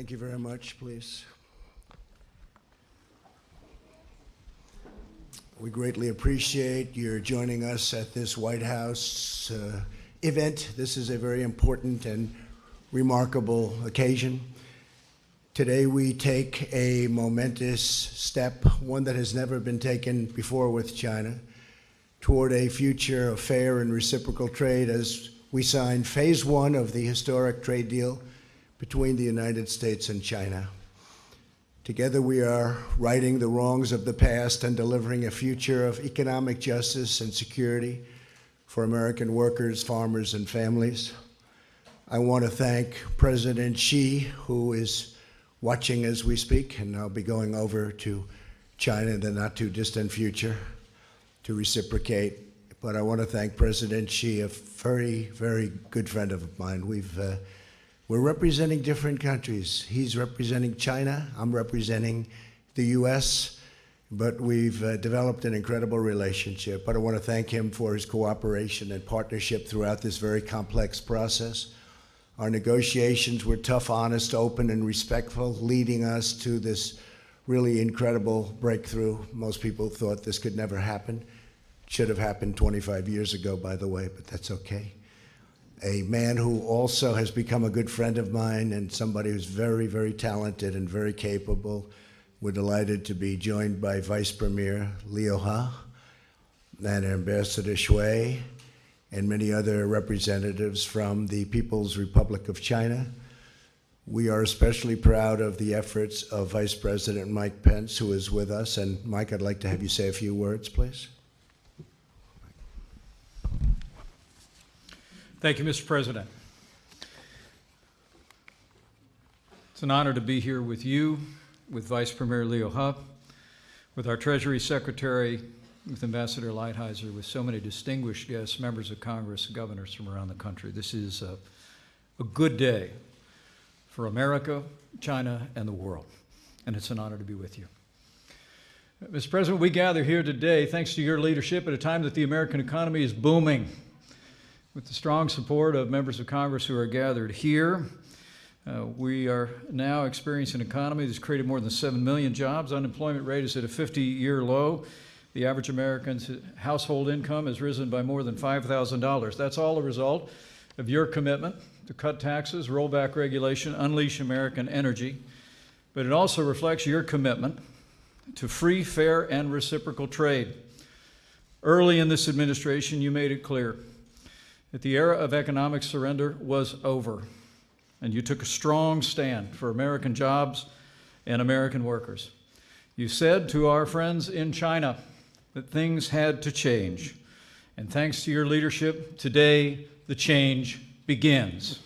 Thank you very much, please. We greatly appreciate your joining us at this White House event. This is a very important and remarkable occasion. Today we take a momentous step, one that has never been taken before with China, toward a future of fair and reciprocal trade as we sign phase one of the historic trade deal between the United States and China. Together we are righting the wrongs of the past and delivering a future of economic justice and security for American workers, farmers, and families. I want to thank President Xi, who is watching as we speak, and I'll be going over to China in the not too distant future to reciprocate. But I want to thank President Xi, a very, very good friend of mine. We're representing different countries. He's representing China, I'm representing the US, but we've developed an incredible relationship. But I want to thank him for his cooperation and partnership throughout this very complex process. Our negotiations were tough, honest, open, and respectful, leading us to this really incredible breakthrough. Most people thought this could never happen. Should have happened 25 years ago, by the way, but that's okay. A man who also has become a good friend of mine and somebody who's very, very talented and very capable. We're delighted to be joined by Vice Premier Liu He and Ambassador Shui and many other representatives from the People's Republic of China. We are especially proud of the efforts of Vice President Mike Pence, who is with us. And Mike, I'd like to have you say a few words, please. Thank you, Mr. President. It's an honor to be here with you, with Vice Premier Liu He, with our Treasury Secretary, with Ambassador Lighthizer, with so many distinguished guests, members of Congress, governors from around the country. This is a good day for America, China, and the world, and it's an honor to be with you. Mr. President, we gather here today thanks to your leadership at a time that the American economy is booming. With the strong support of members of Congress who are gathered here, we are now experiencing an economy that's created more than 7 million jobs. Unemployment rate is at a 50-year low. The average American's household income has risen by more than $5,000. That's all a result of your commitment to cut taxes, roll back regulation, unleash American energy. But it also reflects your commitment to free, fair, and reciprocal trade. Early in this administration, you made it clear that the era of economic surrender was over, and you took a strong stand for American jobs and American workers. You said to our friends in China that things had to change, and thanks to your leadership, today the change begins.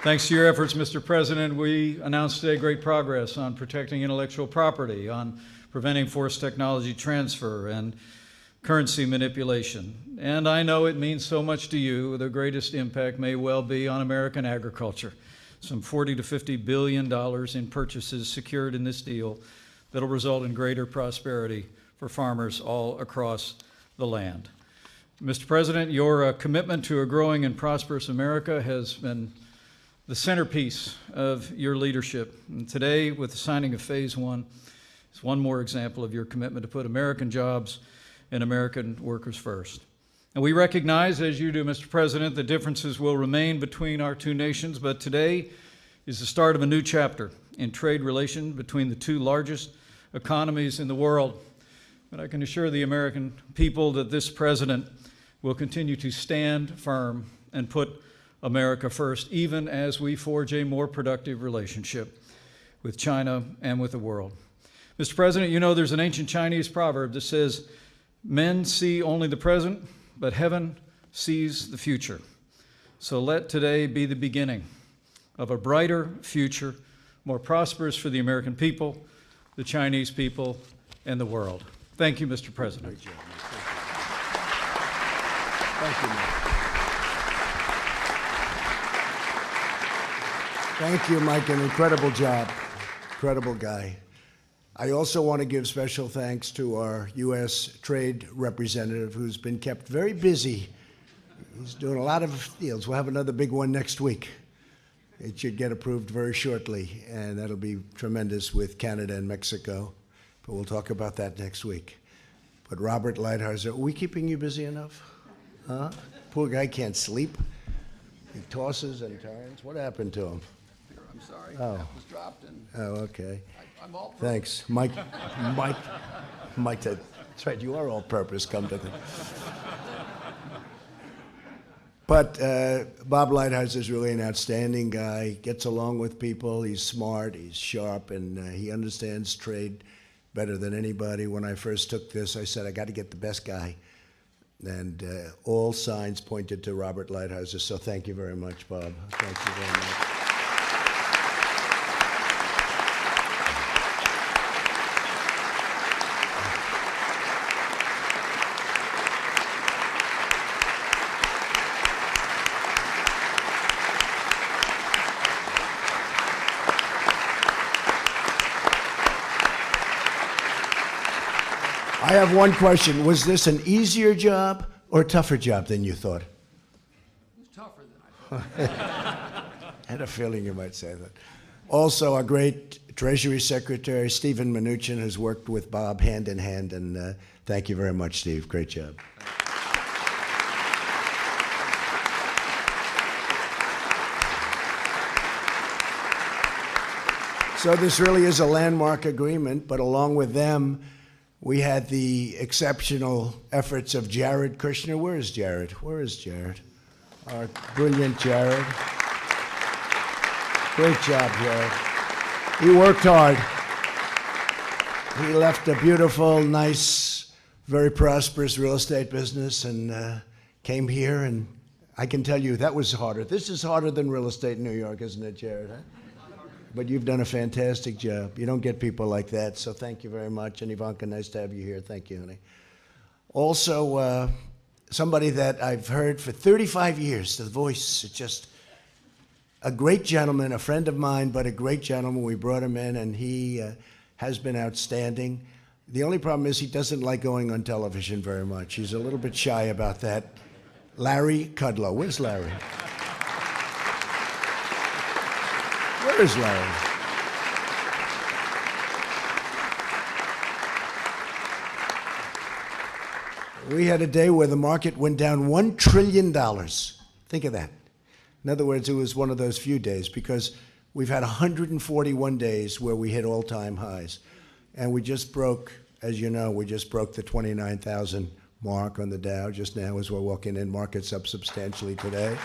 Thanks to your efforts, Mr. President, we announced today great progress on protecting intellectual property, on preventing forced technology transfer and currency manipulation. And I know it means so much to you. The greatest impact may well be on American agriculture. Some $40 to $50 billion in purchases secured in this deal that'll result in greater prosperity for farmers all across the land. Mr. President, your commitment to a growing and prosperous America has been the centerpiece of your leadership. And today, with the signing of phase one, is one more example of your commitment to put American jobs and American workers first. And we recognize, as you do, Mr. President, the differences will remain between our two nations, but today is the start of a new chapter in trade relations between the two largest economies in the world. But I can assure the American people that this president will continue to stand firm and put America first, even as we forge a more productive relationship with China and with the world. Mr. President, you know there's an ancient Chinese proverb that says, men see only the present, but heaven sees the future. So let today be the beginning of a brighter future, more prosperous for the American people, the Chinese people, and the world. Thank you, Mr. President. Great job, Mike. Thank you, Mike. Thank you, Mike. An incredible job. Incredible guy. I also want to give special thanks to our U.S. Trade Representative, who's been kept very busy. He's doing a lot of deals. We'll have another big one next week. It should get approved very shortly, and that'll be tremendous with Canada and Mexico. But we'll talk about that next week. But Robert Lighthizer, are we keeping you busy enough? Huh? Poor guy can't sleep. He tosses and turns. What happened to him? I'm sorry. Oh. That was dropped, and Oh, okay. I'm all for it. Thanks. Mike, that's right, you are all-purpose, come to think. But Bob Lighthizer is really an outstanding guy, gets along with people, he's smart, he's sharp, and he understands trade better than anybody. When I first took this, I said, I got to get the best guy. And all signs pointed to Robert Lighthizer, so thank you very much, Bob. Thank you very much. I have one question. Was this an easier job or a tougher job than you thought? It was tougher than I thought. I had a feeling you might say that. Also, our great Treasury Secretary, Stephen Mnuchin, has worked with Bob hand in hand, and thank you very much, Steve. Great job. So this really is a landmark agreement, but along with them, we had the exceptional efforts of Jared Kushner. Where is Jared? Where is Jared? Our brilliant Jared. Great job, Jared. He worked hard. He left a beautiful, nice, very prosperous real estate business and came here, and I can tell you that was harder. This is harder than real estate in New York, isn't it, Jared? Huh? But you've done a fantastic job. You don't get people like that, so thank you very much. And Ivanka, nice to have you here. Thank you, honey. Also, somebody that I've heard for 35 years, the voice, is just a great gentleman, a friend of mine, but a great gentleman. We brought him in, and he has been outstanding. The only problem is he doesn't like going on television very much. He's a little bit shy about that. Larry Kudlow. Where's Larry? Where is Larry? We had a day where the market went down $1 trillion. Think of that. In other words, it was one of those few days because we've had 141 days where we hit all-time highs. And we just broke, as you know, we just broke the 29,000 mark on the Dow just now as we're walking in. Market's up substantially today.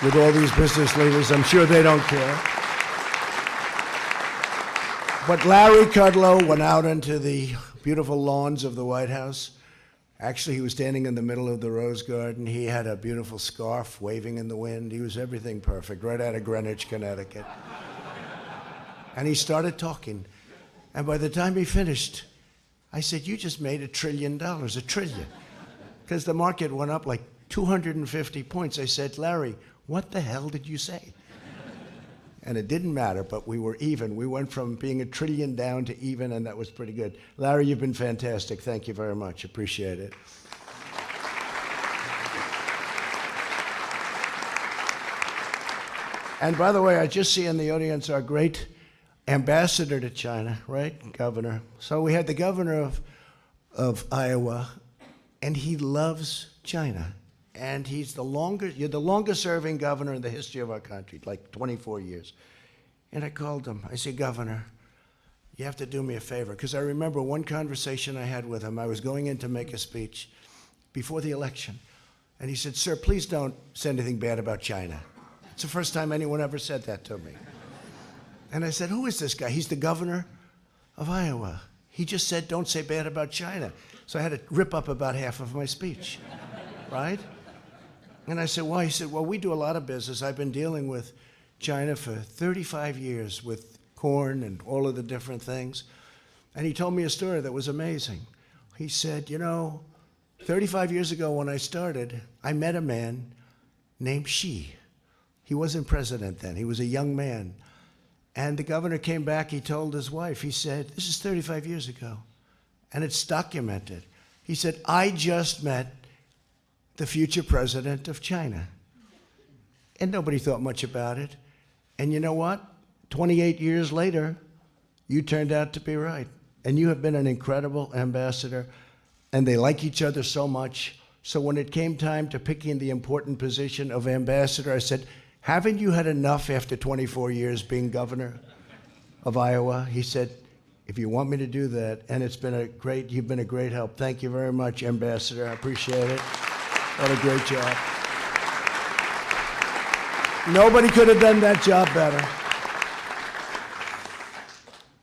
With all these business leaders, I'm sure they don't care. But Larry Kudlow went out into the beautiful lawns of the White House. Actually, he was standing in the middle of the Rose Garden. He had a beautiful scarf waving in the wind. He was everything perfect, right out of Greenwich, Connecticut. And he started talking. And by the time he finished, I said, you just made $1 trillion, $1 trillion. Because the market went up like 250 points. I said, Larry, what the hell did you say? And it didn't matter, but we were even. We went from being $1 trillion down to even, and that was pretty good. Larry, you've been fantastic. Thank you very much. Appreciate it. And by the way, I just see in the audience our great ambassador to China, right? Governor. So we had the governor of Iowa, and he loves China. And you're the longest serving governor in the history of our country, like 24 years. And I called him. I said, Governor, you have to do me a favor. Because I remember one conversation I had with him. I was going in to make a speech before the election. And he said, sir, please don't say anything bad about China. It's the first time anyone ever said that to me. And I said, who is this guy? He's the governor of Iowa. He just said, don't say bad about China. So I had to rip up about half of my speech, right? And I said, why? He said, well, we do a lot of business. I've been dealing with China for 35 years with corn and all of the different things. And he told me a story that was amazing. He said, 35 years ago when I started, I met a man named Xi. He wasn't president then. He was a young man. And the governor came back, he told his wife, he said, this is 35 years ago, and it's documented. He said, I just met the future president of China. And nobody thought much about it. And you know what? 28 years later, you turned out to be right. And you have been an incredible ambassador, and they like each other so much. So when it came time to picking the important position of ambassador, I said, haven't you had enough after 24 years being governor of Iowa? He said, if you want me to do that, and you've been a great help. Thank you very much, Ambassador. I appreciate it. What a great job. Nobody could have done that job better.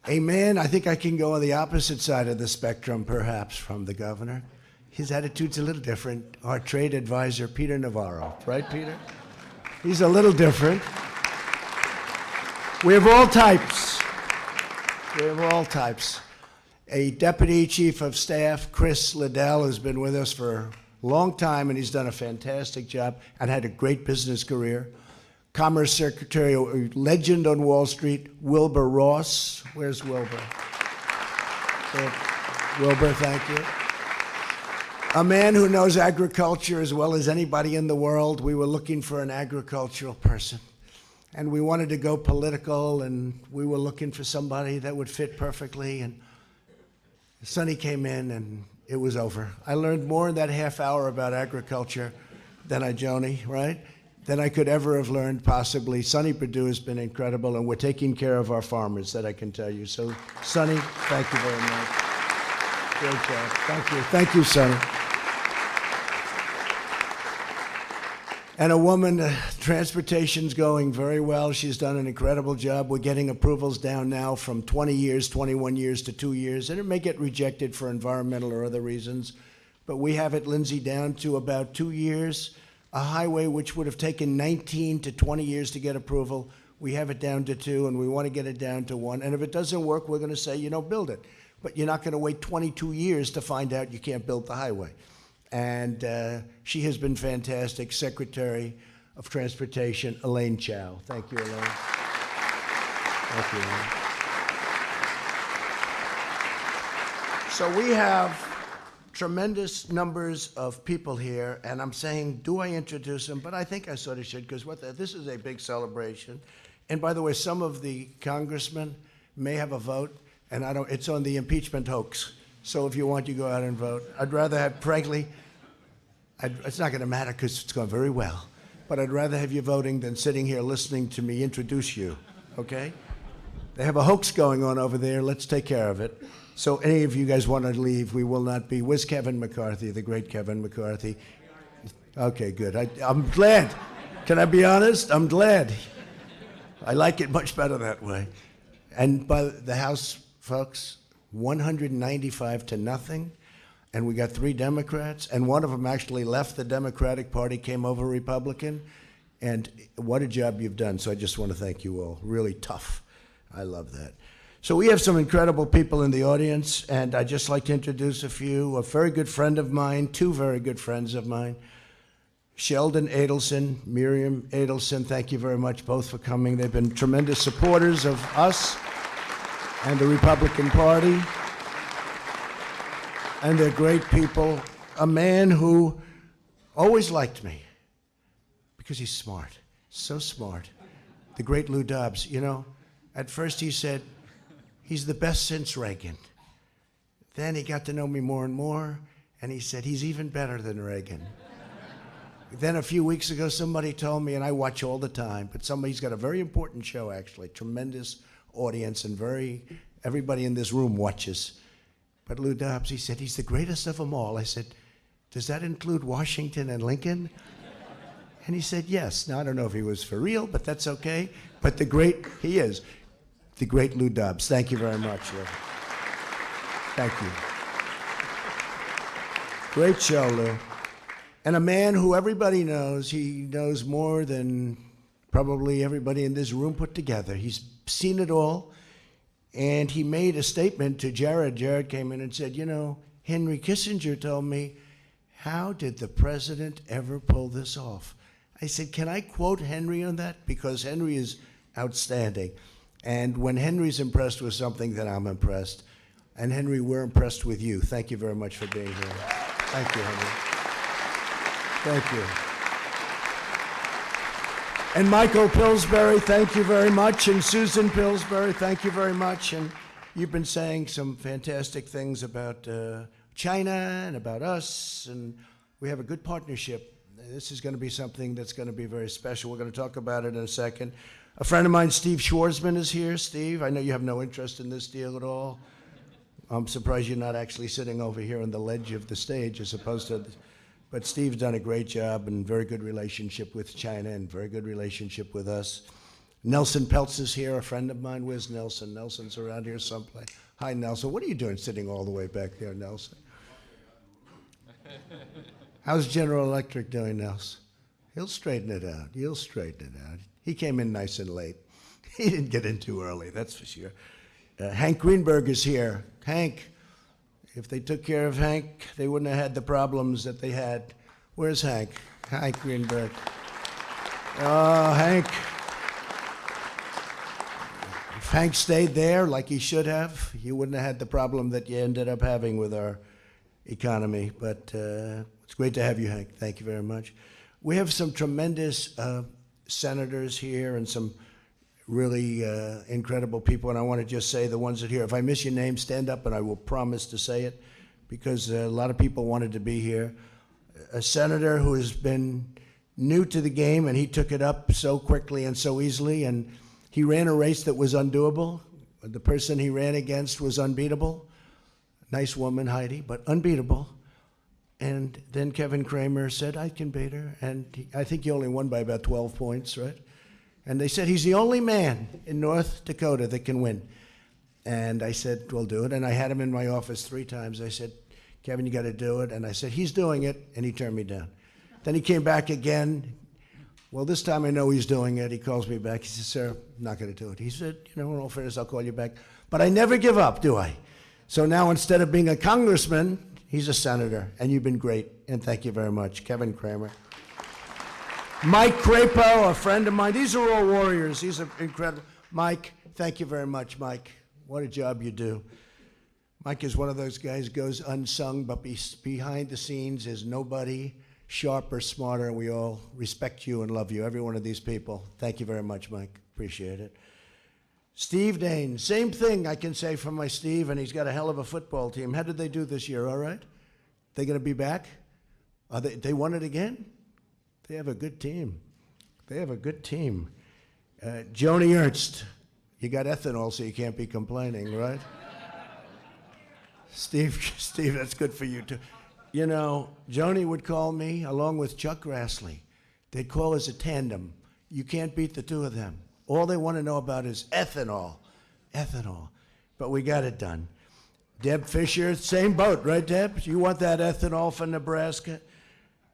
Amen. I think I can go on the opposite side of the spectrum, perhaps, from the governor. His attitude's a little different. Our trade advisor, Peter Navarro. Right, Peter? He's a little different. We have all types. We have all types. A deputy chief of staff, Chris Liddell, has been with us for a long time, and he's done a fantastic job and had a great business career. Commerce Secretary, a legend on Wall Street, Wilbur Ross. Where's Wilbur? Wilbur, thank you. A man who knows agriculture as well as anybody in the world. We were looking for an agricultural person. And we wanted to go political, and we were looking for somebody that would fit perfectly. And Sonny came in, and it was over. I learned more in that half hour about agriculture than Joni, right? Than I could ever have learned, possibly. Sonny Perdue has been incredible, and we're taking care of our farmers, that I can tell you. So, Sonny, thank you very much. Great job. Thank you. Thank you, Sonny. And a woman, transportation's going very well. She's done an incredible job. We're getting approvals down now from 20 years, 21 years to 2 years, and it may get rejected for environmental or other reasons. But we have it, Lindsay, down to about 2 years. A highway which would have taken 19 to 20 years to get approval, we have it down to 2, and we want to get it down to 1. And if it doesn't work, we're going to say, build it. But you're not going to wait 22 years to find out you can't build the highway. And she has been fantastic. Secretary of Transportation, Elaine Chao. Thank you, Elaine. Thank you, Elaine. So we have tremendous numbers of people here, and I'm saying, do I introduce them? But I think I sort of should, because this is a big celebration. And by the way, some of the congressmen may have a vote, and it's on the impeachment hoax. So if you want, you go out and vote. I'd rather have, frankly, it's not going to matter because it's going very well, but I'd rather have you voting than sitting here listening to me introduce you, okay? They have a hoax going on over there. Let's take care of it. So any of you guys want to leave, we will not be. Where's Kevin McCarthy, the great Kevin McCarthy? Okay, good. I'm glad. Can I be honest? I'm glad. I like it much better that way. And by the House, folks, 195 to nothing. And we got 3 Democrats, and one of them actually left the Democratic Party, came over Republican. And what a job you've done. So I just want to thank you all. Really tough. I love that. So we have some incredible people in the audience, and I'd just like to introduce a few. A very good friend of mine, 2 very good friends of mine. Sheldon Adelson, Miriam Adelson, thank you very much both for coming. They've been tremendous supporters of us and the Republican Party. And they're great people. A man who always liked me because he's smart, so smart. The great Lou Dobbs, at first he said, he's the best since Reagan. Then he got to know me more and more, and he said, he's even better than Reagan. Then a few weeks ago, somebody told me, and I watch all the time, but he's got a very important show, actually, tremendous audience, and everybody in this room watches. But Lou Dobbs, he said, he's the greatest of them all. I said, does that include Washington and Lincoln? And he said, yes. Now, I don't know if he was for real, but that's okay. But he is. The great Lou Dobbs. Thank you very much, Lou. Thank you. Great show, Lou. And a man who everybody knows, he knows more than probably everybody in this room put together. He's seen it all. And he made a statement to Jared. Jared came in and said, Henry Kissinger told me, how did the president ever pull this off? I said, can I quote Henry on that? Because Henry is outstanding. And when Henry's impressed with something, then I'm impressed. And Henry, we're impressed with you. Thank you very much for being here. Thank you, Henry. Thank you. And Michael Pillsbury, thank you very much. And Susan Pillsbury, thank you very much. And you've been saying some fantastic things about China and about us, and we have a good partnership. This is going to be something that's going to be very special. We're going to talk about it in a second. A friend of mine, Steve Schwarzman, is here. Steve, I know you have no interest in this deal at all. I'm surprised you're not actually sitting over here on the ledge of the stage as opposed to... But Steve's done a great job and very good relationship with China and very good relationship with us. Nelson Peltz is here, a friend of mine. Where's Nelson? Nelson's around here someplace. Hi, Nelson. What are you doing sitting all the way back there, Nelson? How's General Electric doing, Nelson? He'll straighten it out. He'll straighten it out. He came in nice and late. He didn't get in too early, that's for sure. Hank Greenberg is here. Hank. If they took care of Hank, they wouldn't have had the problems that they had. Where's Hank? Hank Greenberg. Oh, Hank. If Hank stayed there like he should have, you wouldn't have had the problem that you ended up having with our economy. But it's great to have you, Hank. Thank you very much. We have some tremendous senators here and some really incredible people, and I want to just say the ones that are here. If I miss your name, stand up and I will promise to say it, because a lot of people wanted to be here. A senator who has been new to the game, and he took it up so quickly and so easily, and he ran a race that was undoable. The person he ran against was unbeatable. Nice woman, Heidi, but unbeatable. And then Kevin Cramer said, I can beat her, and I think he only won by about 12 points, right? And they said, he's the only man in North Dakota that can win. And I said, we'll do it. And I had him in my office 3 times. I said, Kevin, you got to do it. And I said, he's doing it. And he turned me down. Then he came back again. Well, this time I know he's doing it. He calls me back. He said, sir, I'm not going to do it. He said, in all fairness, I'll call you back. But I never give up, do I? So now instead of being a congressman, he's a senator. And you've been great. And thank you very much. Kevin Cramer. Mike Crapo, a friend of mine. These are all warriors. These are incredible. Mike, thank you very much, Mike. What a job you do. Mike is one of those guys who goes unsung, but behind the scenes is nobody sharper, smarter. We all respect you and love you, every one of these people. Thank you very much, Mike. Appreciate it. Steve Dane, same thing I can say for my Steve, and he's got a hell of a football team. How did they do this year, all right? They going to be back? They won it again? They have a good team. They have a good team. Joni Ernst, you got ethanol, so you can't be complaining, right? Steve, that's good for you too. You know, Joni would call me along with Chuck Grassley. They'd call us a tandem. You can't beat the two of them. All they want to know about is ethanol. Ethanol. But we got it done. Deb Fisher, same boat, right, Deb? You want that ethanol for Nebraska?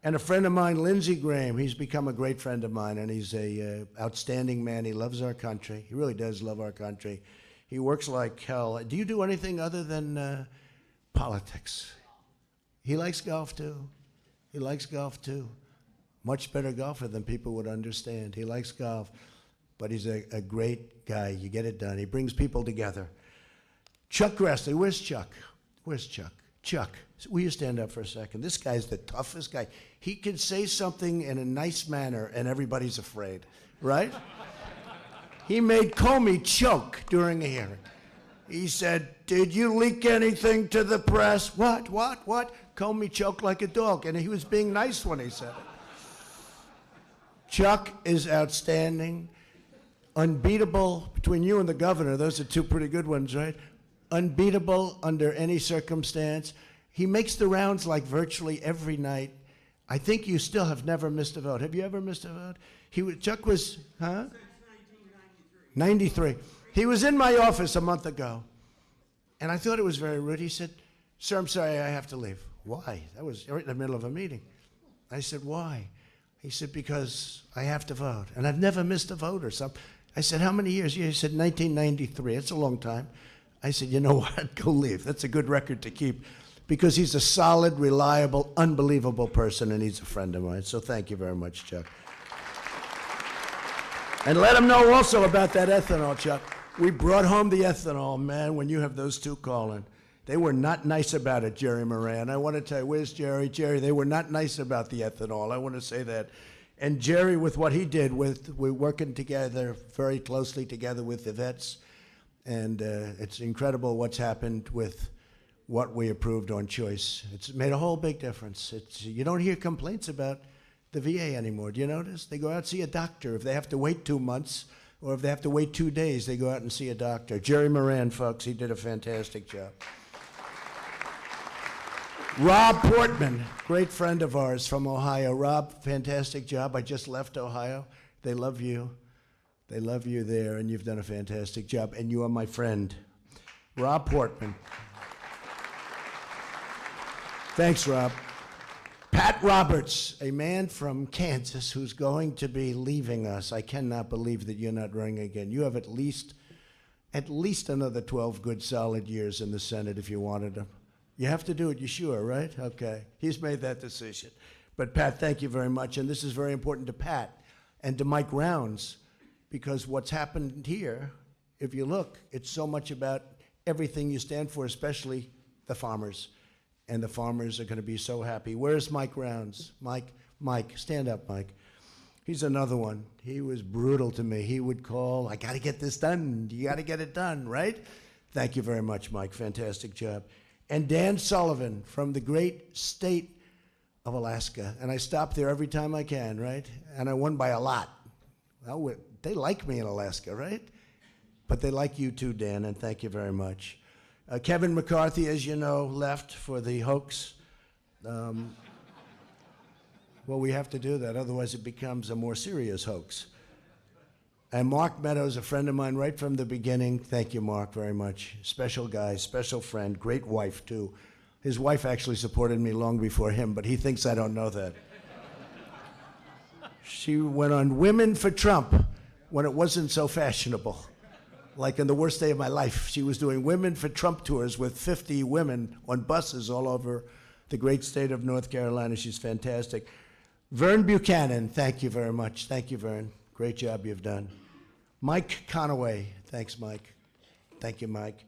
And a friend of mine, Lindsey Graham, he's become a great friend of mine, and he's a outstanding man. He loves our country. He really does love our country. He works like hell. Do you do anything other than politics? He likes golf, too. He likes golf, too. Much better golfer than people would understand. He likes golf, but he's a great guy. You get it done. He brings people together. Chuck Grassley, where's Chuck? Where's Chuck? Chuck, will you stand up for a second? This guy's the toughest guy. He can say something in a nice manner and everybody's afraid, right? He made Comey choke during a hearing. He said, did you leak anything to the press? What? Comey choked like a dog, and he was being nice when he said it. Chuck is outstanding. Unbeatable between you and the governor. Those are 2 pretty good ones, right? Unbeatable under any circumstance. He makes the rounds like virtually every night. I think you still have never missed a vote. Have you ever missed a vote? Chuck was, huh? Since 1993. He was in my office a month ago, and I thought it was very rude. He said, sir, I'm sorry, I have to leave. Why? That was right in the middle of a meeting. I said, why? He said, because I have to vote, and I've never missed a vote or something. I said, how many years? He said, 1993. It's a long time. I said, you know what? Go leave. That's a good record to keep, because he's a solid, reliable, unbelievable person, and he's a friend of mine. So thank you very much, Chuck. And let him know also about that ethanol, Chuck. We brought home the ethanol, man, when you have those two calling. They were not nice about it, Jerry Moran. I want to tell you, where's Jerry? Jerry, they were not nice about the ethanol. I want to say that. And Jerry, with what he did, we're working together, very closely together with the vets. And it's incredible what's happened with what we approved on choice. It's made a whole big difference. You don't hear complaints about the VA anymore. Do you notice? They go out and see a doctor. If they have to wait 2 months, or if they have to wait 2 days, they go out and see a doctor. Jerry Moran, folks, he did a fantastic job. Rob Portman, great friend of ours from Ohio. Rob, fantastic job. I just left Ohio. They love you. They love you there, and you've done a fantastic job. And you are my friend. Rob Portman. Thanks, Rob. Pat Roberts, a man from Kansas who's going to be leaving us. I cannot believe that you're not running again. You have at least another 12 good solid years in the Senate if you wanted to. You have to do it, you sure, right? Okay. He's made that decision. But Pat, thank you very much. And this is very important to Pat and to Mike Rounds, because what's happened here, if you look, it's so much about everything you stand for, especially the farmers. And the farmers are going to be so happy. Where's Mike Rounds? Mike, stand up, Mike. He's another one. He was brutal to me. He would call, I got to get this done. You got to get it done, right? Thank you very much, Mike. Fantastic job. And Dan Sullivan from the great state of Alaska. And I stop there every time I can, right? And I won by a lot. Well, they like me in Alaska, right? But they like you too, Dan, and thank you very much. Kevin McCarthy, as you know, left for the hoax. Well, we have to do that, otherwise it becomes a more serious hoax. And Mark Meadows, a friend of mine right from the beginning. Thank you, Mark, very much. Special guy, special friend, great wife, too. His wife actually supported me long before him, but he thinks I don't know that. She went on Women for Trump when it wasn't so fashionable. Like in the worst day of my life, she was doing Women for Trump tours with 50 women on buses all over the great state of North Carolina. She's fantastic. Vern Buchanan, thank you very much. Thank you, Vern. Great job you've done. Mike Conaway, thanks, Mike. Thank you, Mike.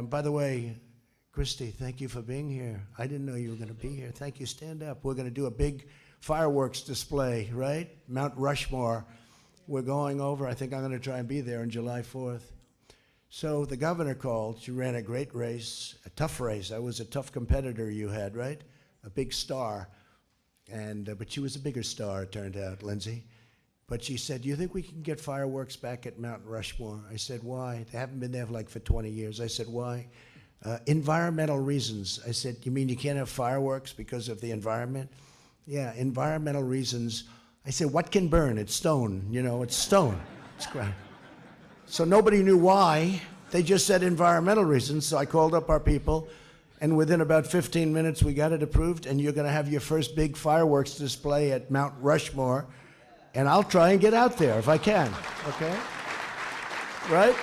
By the way, Christy, thank you for being here. I didn't know you were going to be here. Thank you. Stand up. We're going to do a big fireworks display, right? Mount Rushmore. We're going over. I think I'm going to try and be there on July 4th. So the governor called. She ran a great race, a tough race. I was a tough competitor you had, right? A big star. But she was a bigger star, it turned out, Lindsay. But she said, do you think we can get fireworks back at Mount Rushmore? I said, why? They haven't been there for 20 years. I said, why? Environmental reasons. I said, you mean you can't have fireworks because of the environment? Yeah, environmental reasons. I said, what can burn? It's stone. You know, it's stone. It's ground. So nobody knew why. They just said environmental reasons. So I called up our people, and within about 15 minutes, we got it approved, and you're going to have your first big fireworks display at Mount Rushmore, and I'll try and get out there if I can, okay? Right?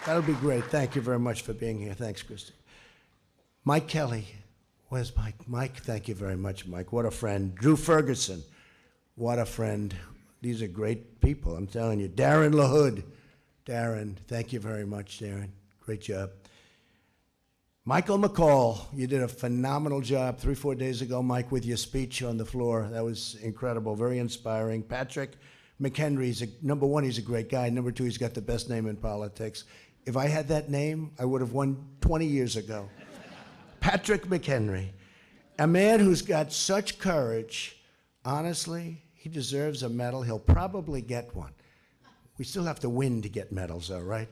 That'll be great. Thank you very much for being here. Thanks, Christy. Mike Kelly. Where's Mike? Mike, thank you very much, Mike. What a friend. Drew Ferguson, what a friend. These are great people, I'm telling you. Darren LaHood. Darren, thank you very much, Darren. Great job. Michael McCall, you did a phenomenal job 3-4 days ago, Mike, with your speech on the floor. That was incredible, very inspiring. Patrick McHenry, number one, he's a great guy. Number two, he's got the best name in politics. If I had that name, I would have won 20 years ago. Patrick McHenry, a man who's got such courage. Honestly, he deserves a medal. He'll probably get one. We still have to win to get medals, though, right?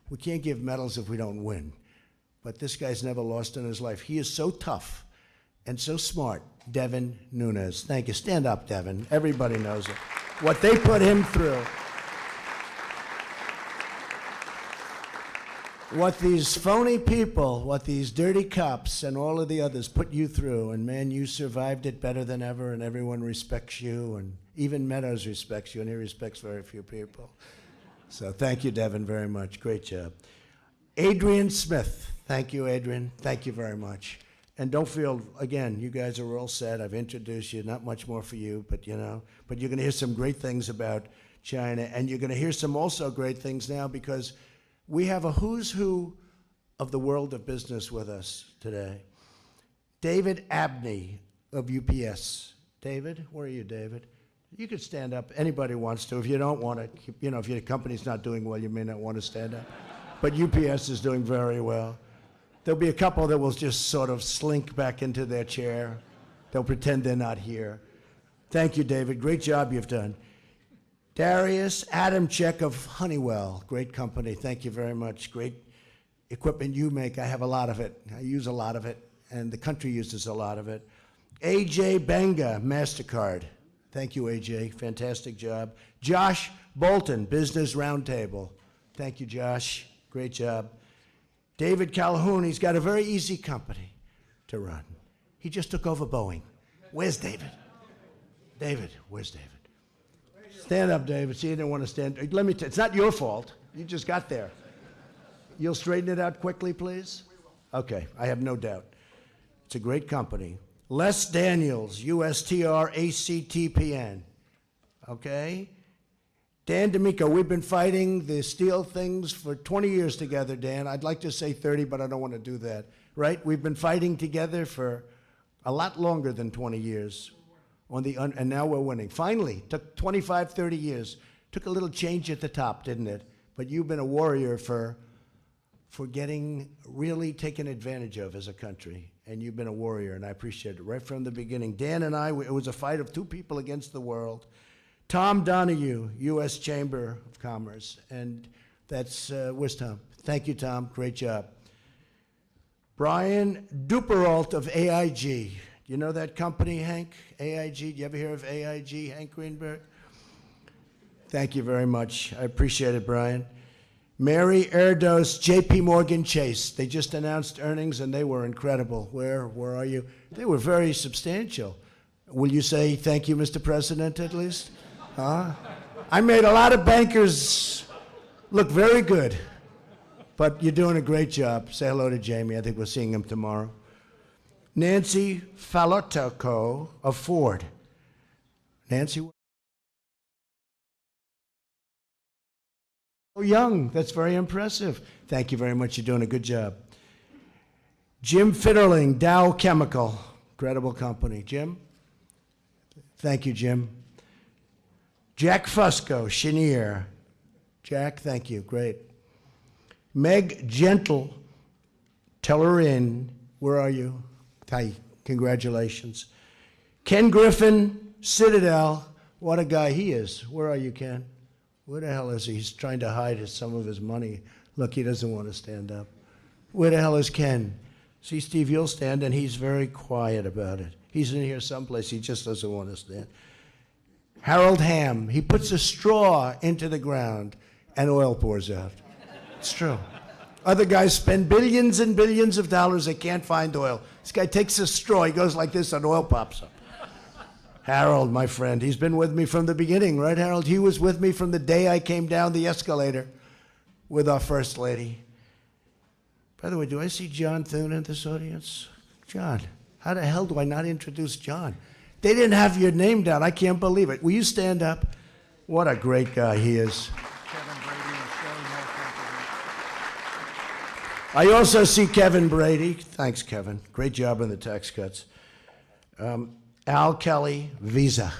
We can't give medals if we don't win. But this guy's never lost in his life. He is so tough and so smart. Devin Nunes. Thank you. Stand up, Devin. Everybody knows it. What they put him through. What these phony people, what these dirty cops and all of the others put you through, and man, you survived it better than ever, and everyone respects you, and even Meadows respects you, and he respects very few people. So thank you, Devin, very much. Great job. Adrian Smith. Thank you, Adrian. Thank you very much. And don't feel, again, you guys are all set. I've introduced you. Not much more for you, but you know. But you're going to hear some great things about China. And you're going to hear some also great things now because we have a who's who of the world of business with us today. David Abney of UPS. David, where are you, David? You could stand up. Anybody wants to. If you don't want to, if your company's not doing well, you may not want to stand up. But UPS is doing very well. There'll be a couple that will just sort of slink back into their chair. They'll pretend they're not here. Thank you, David. Great job you've done. Darius Adamczyk of Honeywell. Great company. Thank you very much. Great equipment you make. I have a lot of it. I use a lot of it, and the country uses a lot of it. AJ Benga, MasterCard. Thank you, AJ. Fantastic job. Josh Bolton, Business Roundtable. Thank you, Josh. Great job. David Calhoun, he's got a very easy company to run. He just took over Boeing. Where's David? David, where's David? Stand up, David. See, you didn't want to stand. It's not your fault. You just got there. You'll straighten it out quickly, please? Okay, I have no doubt. It's a great company. Les Daniels, USTRACTPN. Okay? Dan D'Amico, we've been fighting the steel things for 20 years together, Dan. I'd like to say 30, but I don't want to do that. Right? We've been fighting together for a lot longer than 20 years. And now we're winning. Finally, took 25, 30 years. Took a little change at the top, didn't it? But you've been a warrior for getting really taken advantage of as a country. And you've been a warrior, and I appreciate it right from the beginning. Dan and I, it was a fight of two people against the world. Tom Donahue, U.S. Chamber of Commerce, and where's Tom? Thank you, Tom. Great job. Brian Duperalt of AIG. You know that company, Hank? AIG? Do you ever hear of AIG, Hank Greenberg? Thank you very much. I appreciate it, Brian. Mary Erdos, JP Morgan Chase. They just announced earnings, and they were incredible. Where are you? They were very substantial. Will you say thank you, Mr. President, at least? Huh? I made a lot of bankers look very good, but you're doing a great job. Say hello to Jamie. I think we're seeing him tomorrow. Nancy Falotoco of Ford. Nancy? Oh, young. That's very impressive. Thank you very much. You're doing a good job. Jim Fitterling, Dow Chemical. Incredible company. Jim? Thank you, Jim. Jack Fusco, Chenier. Jack, thank you. Great. Meg Gentle, tell her in. Where are you? Hi, congratulations. Ken Griffin, Citadel. What a guy he is. Where are you, Ken? Where the hell is he? He's trying to hide some of his money. Look, he doesn't want to stand up. Where the hell is Ken? See, Steve, you'll stand, and he's very quiet about it. He's in here someplace. He just doesn't want to stand. Harold Ham, he puts a straw into the ground, and oil pours out. It's true. Other guys spend billions and billions of dollars. They can't find oil. This guy takes a straw. He goes like this, and oil pops up. Harold, my friend, he's been with me from the beginning, right, Harold? He was with me from the day I came down the escalator with our First Lady. By the way, do I see John Thune in this audience? John, how the hell do I not introduce John? They didn't have your name down. I can't believe it. Will you stand up? What a great guy he is. I also see Kevin Brady. Thanks, Kevin. Great job on the tax cuts. Al Kelly, Visa.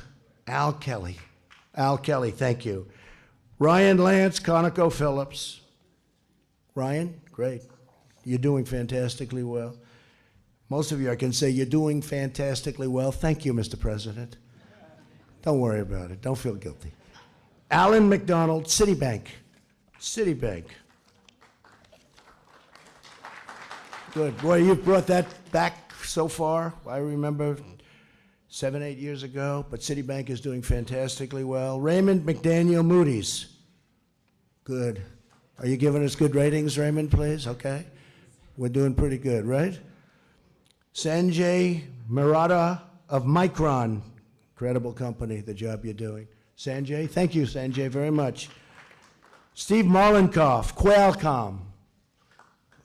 Al Kelly, thank you. Ryan Lance, ConocoPhillips. Ryan, great. You're doing fantastically well. Most of you, I can say, you're doing fantastically well. Thank you, Mr. President. Don't worry about it. Don't feel guilty. Alan McDonald, Citibank. Good. Boy, you've brought that back so far. I remember 7, 8 years ago, but Citibank is doing fantastically well. Raymond McDaniel Moody's. Good. Are you giving us good ratings, Raymond, please? Okay. We're doing pretty good, right? Sanjay Murata of Micron. Incredible company, the job you're doing. Sanjay, thank you, Sanjay, very much. Steve Mollenkopf, Qualcomm.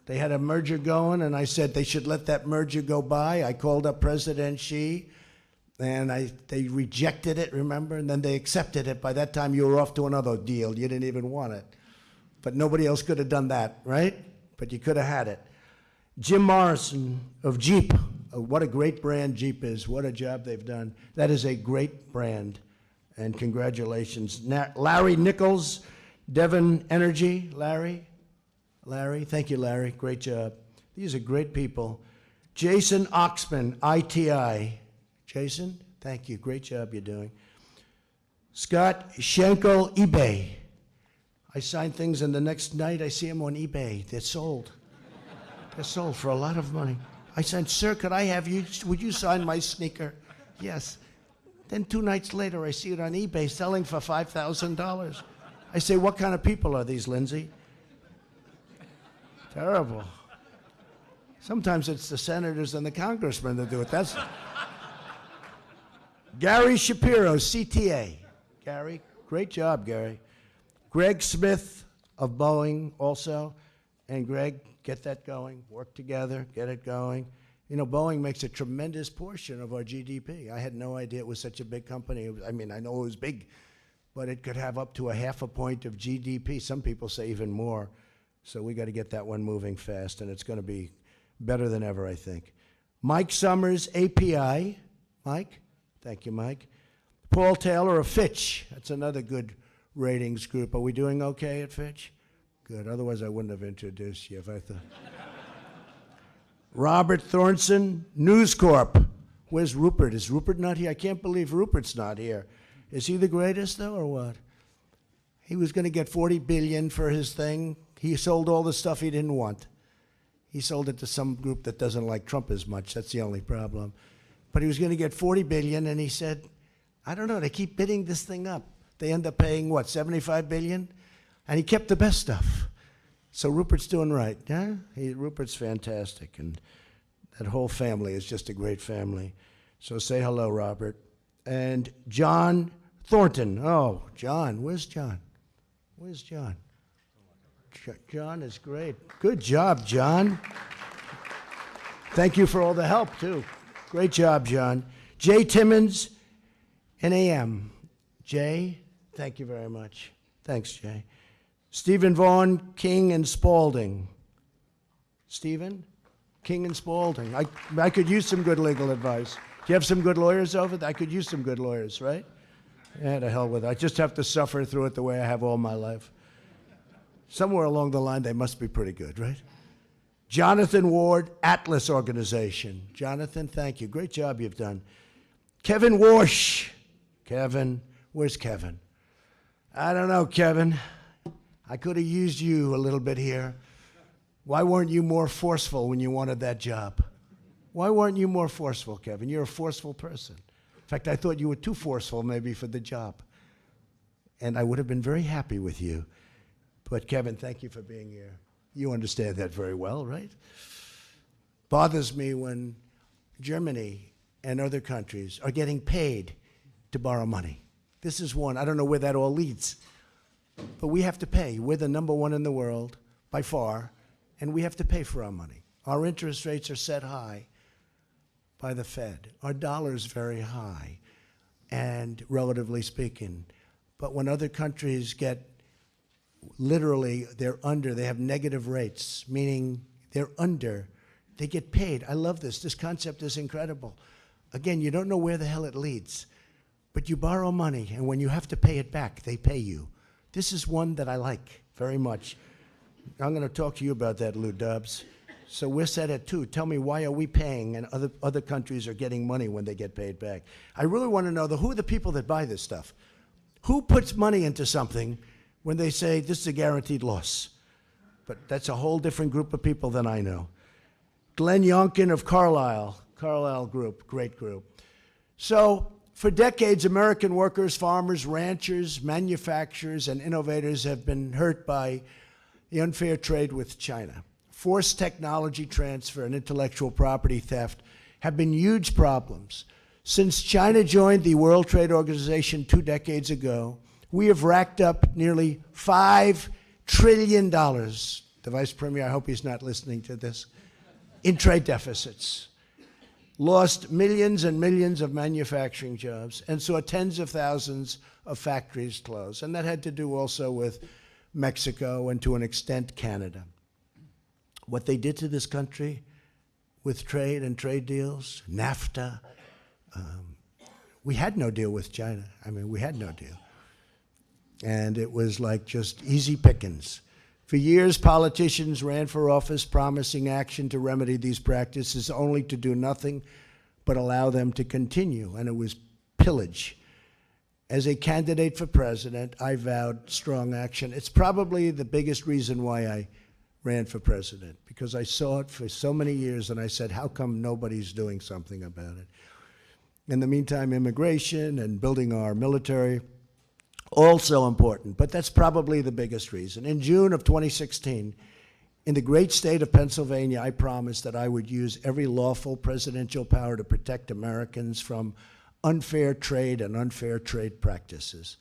They had a merger going, and I said they should let that merger go by. I called up President Xi, And they rejected it, remember? And then they accepted it. By that time, you were off to another deal. You didn't even want it. But nobody else could have done that, right? But you could have had it. Jim Morrison of Jeep. What a great brand Jeep is. What a job they've done. That is a great brand. And congratulations. Larry Nichols, Devon Energy. Larry, thank you, Larry. Great job. These are great people. Jason Oxman, ITI. Jason, thank you. Great job you're doing. Scott Schenkel, eBay. I sign things and the next night I see them on eBay. They're sold. They're sold for a lot of money. I said, sir, could I have you, would you sign my sneaker? Yes. Then 2 nights later, I see it on eBay selling for $5,000. I say, what kind of people are these, Lindsay? Terrible. Sometimes it's the senators and the congressmen that do it. That's Gary Shapiro, CTA. Gary, great job, Gary. Greg Smith of Boeing also. And Greg, get that going. Work together, get it going. You know, Boeing makes a tremendous portion of our GDP. I had no idea it was such a big company. I mean, I know it was big, but it could have up to a half a point of GDP. Some people say even more. So we got to get that one moving fast, and it's going to be better than ever, I think. Mike Summers, API. Mike? Thank you, Mike. Paul Taylor of Fitch. That's another good ratings group. Are we doing okay at Fitch? Good. Otherwise, I wouldn't have introduced you if I thought. Robert Thornton, News Corp. Where's Rupert? Is Rupert not here? I can't believe Rupert's not here. Is he the greatest, though, or what? He was going to get $40 billion for his thing. He sold all the stuff he didn't want. He sold it to some group that doesn't like Trump as much. That's the only problem. But he was going to get $40 billion, and he said, I don't know, they keep bidding this thing up. They end up paying, what, $75 billion? And he kept the best stuff. So Rupert's doing right, yeah? Rupert's fantastic, and that whole family is just a great family. So say hello, Robert. And John Thornton. Oh, John, where's John? Where's John? John is great. Good job, John. Thank you for all the help, too. Great job, John. Jay Timmons, NAM. Jay, thank you very much. Thanks, Jay. Stephen Vaughn, King and Spalding. Stephen? King and Spalding. I could use some good legal advice. Do you have some good lawyers over there? I could use some good lawyers, right? Yeah, to hell with it. I just have to suffer through it the way I have all my life. Somewhere along the line, they must be pretty good, right? Jonathan Ward, Atlas Organization. Jonathan, thank you. Great job you've done. Kevin Warsh. Kevin, where's Kevin? I don't know, Kevin. I could have used you a little bit here. Why weren't you more forceful when you wanted that job? Why weren't you more forceful, Kevin? You're a forceful person. In fact, I thought you were too forceful maybe for the job. And I would have been very happy with you. But Kevin, thank you for being here. You understand that very well, right? Bothers me when Germany and other countries are getting paid to borrow money. This is one. I don't know where that all leads. But we have to pay. We're the number one in the world, by far, and we have to pay for our money. Our interest rates are set high by the Fed. Our dollar's very high, and relatively speaking. But when other countries get literally, they have negative rates, meaning they're under, they get paid. I love this. This concept is incredible. Again, you don't know where the hell it leads, but you borrow money, and when you have to pay it back, they pay you. This is one that I like very much. I'm going to talk to you about that, Lou Dubs. So we're set at 2. Tell me, why are we paying and other countries are getting money when they get paid back? I really want to know who are the people that buy this stuff? Who puts money into something when they say this is a guaranteed loss? But that's a whole different group of people than I know. Glenn Youngkin of Carlyle Group, great group. So for decades, American workers, farmers, ranchers, manufacturers, and innovators have been hurt by the unfair trade with China. Forced technology transfer and intellectual property theft have been huge problems. Since China joined the World Trade Organization 2 decades ago, we have racked up nearly $5 trillion. The Vice Premier, I hope he's not listening to this, in trade deficits. lost millions and millions of manufacturing jobs, and saw tens of thousands of factories close. And that had to do also with Mexico and to an extent Canada. What they did to this country with trade and trade deals, NAFTA, we had no deal with China. I mean, we had no deal. And it was like just easy pickings. For years, politicians ran for office promising action to remedy these practices, only to do nothing but allow them to continue, and it was pillage. As a candidate for president, I vowed strong action. It's probably the biggest reason why I ran for president, because I saw it for so many years, and I said, how come nobody's doing something about it? In the meantime, immigration and building our military, also important, but that's probably the biggest reason. In June of 2016, in the great state of Pennsylvania, I promised that I would use every lawful presidential power to protect Americans from unfair trade and unfair trade practices.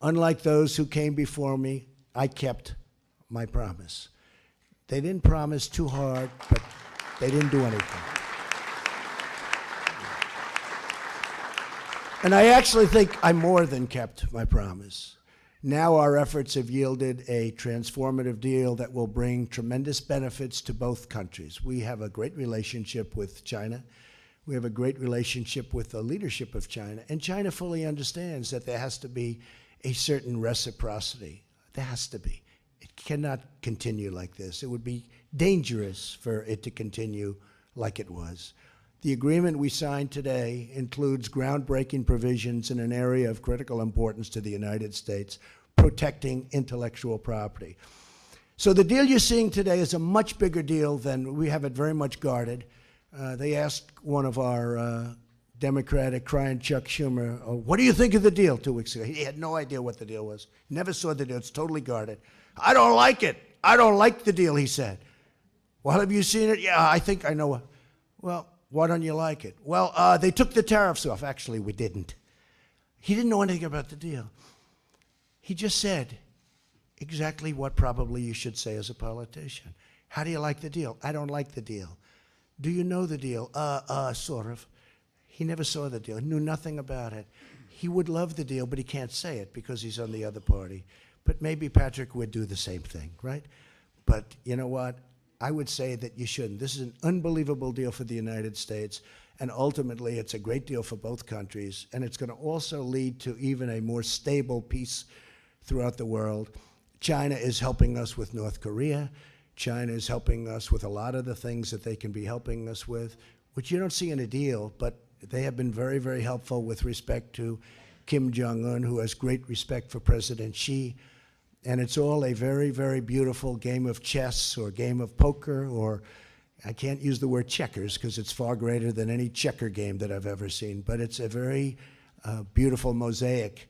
Unlike those who came before me, I kept my promise. They didn't promise too hard, but they didn't do anything. And I actually think I more than kept my promise. Now our efforts have yielded a transformative deal that will bring tremendous benefits to both countries. We have a great relationship with China. We have a great relationship with the leadership of China. And China fully understands that there has to be a certain reciprocity. There has to be. It cannot continue like this. It would be dangerous for it to continue like it was. The agreement we signed today includes groundbreaking provisions in an area of critical importance to the United States, protecting intellectual property. So the deal you're seeing today is a much bigger deal than we have it very much guarded. They asked one of our Democratic crying Chuck Schumer, oh, what do you think of the deal 2 weeks ago? He had no idea what the deal was. Never saw the deal. It's totally guarded. I don't like it. I don't like the deal, he said. Well, have you seen it? Yeah, I think I know. Well, why don't you like it? Well, they took the tariffs off. Actually, we didn't. He didn't know anything about the deal. He just said exactly what probably you should say as a politician. How do you like the deal? I don't like the deal. Do you know the deal? Sort of. He never saw the deal, knew nothing about it. He would love the deal, but he can't say it because he's on the other party. But maybe Patrick would do the same thing, right? But you know what? I would say that you shouldn't. This is an unbelievable deal for the United States, and ultimately it's a great deal for both countries, and it's going to also lead to even a more stable peace throughout the world. China is helping us with North Korea. China is helping us with a lot of the things that they can be helping us with, which you don't see in a deal, but they have been very, very helpful with respect to Kim Jong-un, who has great respect for President Xi. And it's all a very, very beautiful game of chess or game of poker, or I can't use the word checkers because it's far greater than any checker game that I've ever seen. But it's a very beautiful mosaic.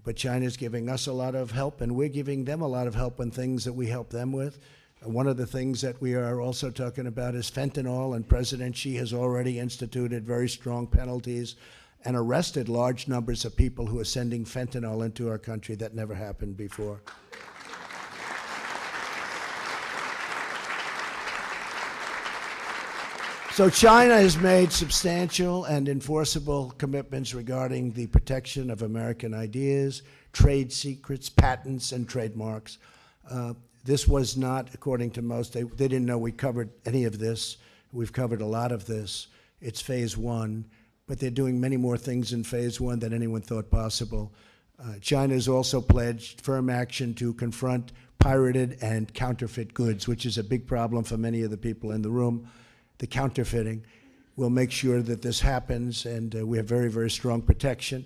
But China's giving us a lot of help, and we're giving them a lot of help on things that we help them with. One of the things that we are also talking about is fentanyl, and President Xi has already instituted very strong penalties and arrested large numbers of people who are sending fentanyl into our country. That never happened before. So China has made substantial and enforceable commitments regarding the protection of American ideas, trade secrets, patents, and trademarks. This was not, according to most, they didn't know we covered any of this. We've covered a lot of this. It's phase one, but they're doing many more things in phase one than anyone thought possible. China has also pledged firm action to confront pirated and counterfeit goods, which is a big problem for many of the people in the room. The counterfeiting. We'll make sure that this happens, and we have very, very strong protection.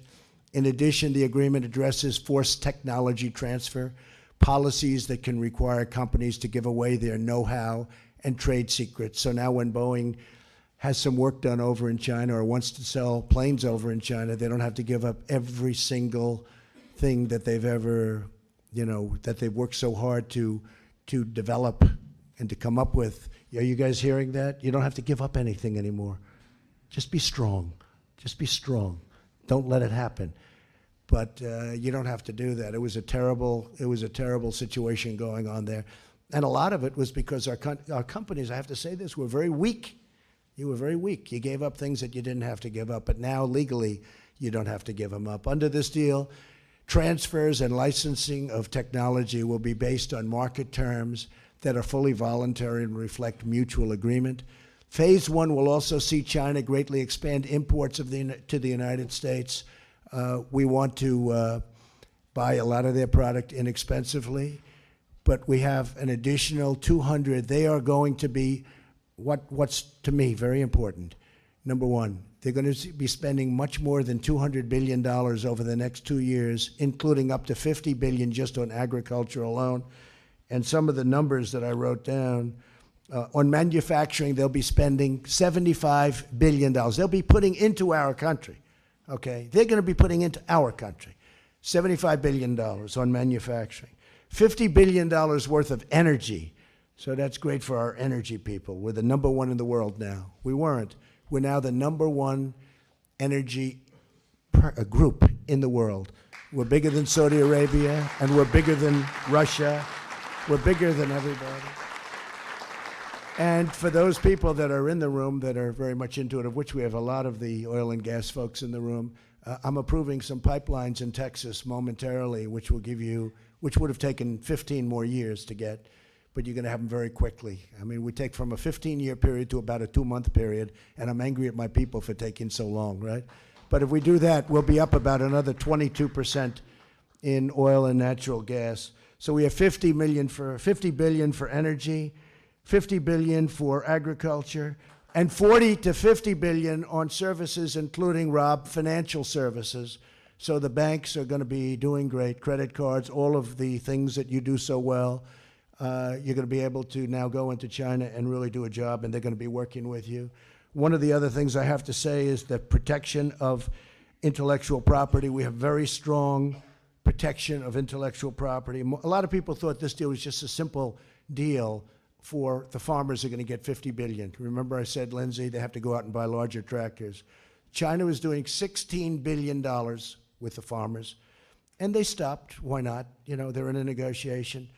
In addition, the agreement addresses forced technology transfer, policies that can require companies to give away their know-how and trade secrets. So now when Boeing has some work done over in China or wants to sell planes over in China, they don't have to give up every single thing that they've ever, that they've worked so hard to develop and to come up with. Are you guys hearing that? You don't have to give up anything anymore. Just be strong. Just be strong. Don't let it happen. But you don't have to do that. It was a terrible situation going on there. And a lot of it was because our companies, I have to say this, were very weak. You were very weak. You gave up things that you didn't have to give up, but now legally you don't have to give them up. Under this deal, transfers and licensing of technology will be based on market terms that are fully voluntary and reflect mutual agreement. Phase one will also see China greatly expand imports to the United States. We want to buy a lot of their product inexpensively, but we have an additional 200. They are going to be what's to me very important. Number one, they're going to be spending much more than $200 billion over the next 2 years, including up to $50 billion just on agriculture alone. And some of the numbers that I wrote down, on manufacturing, they'll be spending $75 billion. They'll be putting into our country, okay? They're going to be putting into our country $75 billion on manufacturing. $50 billion worth of energy. So that's great for our energy people. We're the number one in the world now. We weren't. We're now the number one energy group in the world. We're bigger than Saudi Arabia, and we're bigger than Russia. We're bigger than everybody. And for those people that are in the room that are very much into it, of which we have a lot of the oil and gas folks in the room, I'm approving some pipelines in Texas momentarily, which would have taken 15 more years to get, but you're going to have them very quickly. I mean, we take from a 15-year period to about a 2-month period, and I'm angry at my people for taking so long, right? But if we do that, we'll be up about another 22% in oil and natural gas. So we have $50 billion for energy, $50 billion for agriculture, and $40 to $50 billion on services, including, Rob, financial services. So the banks are going to be doing great, credit cards, all of the things that you do so well. You're going to be able to now go into China and really do a job, and they're going to be working with you. One of the other things I have to say is the protection of intellectual property. We have very strong protection of intellectual property. A lot of people thought this deal was just a simple deal for the farmers who are going to get $50 billion. Remember I said, Lindsay, they have to go out and buy larger tractors. China was doing $16 billion with the farmers, and they stopped. Why not? You know, they're in a negotiation.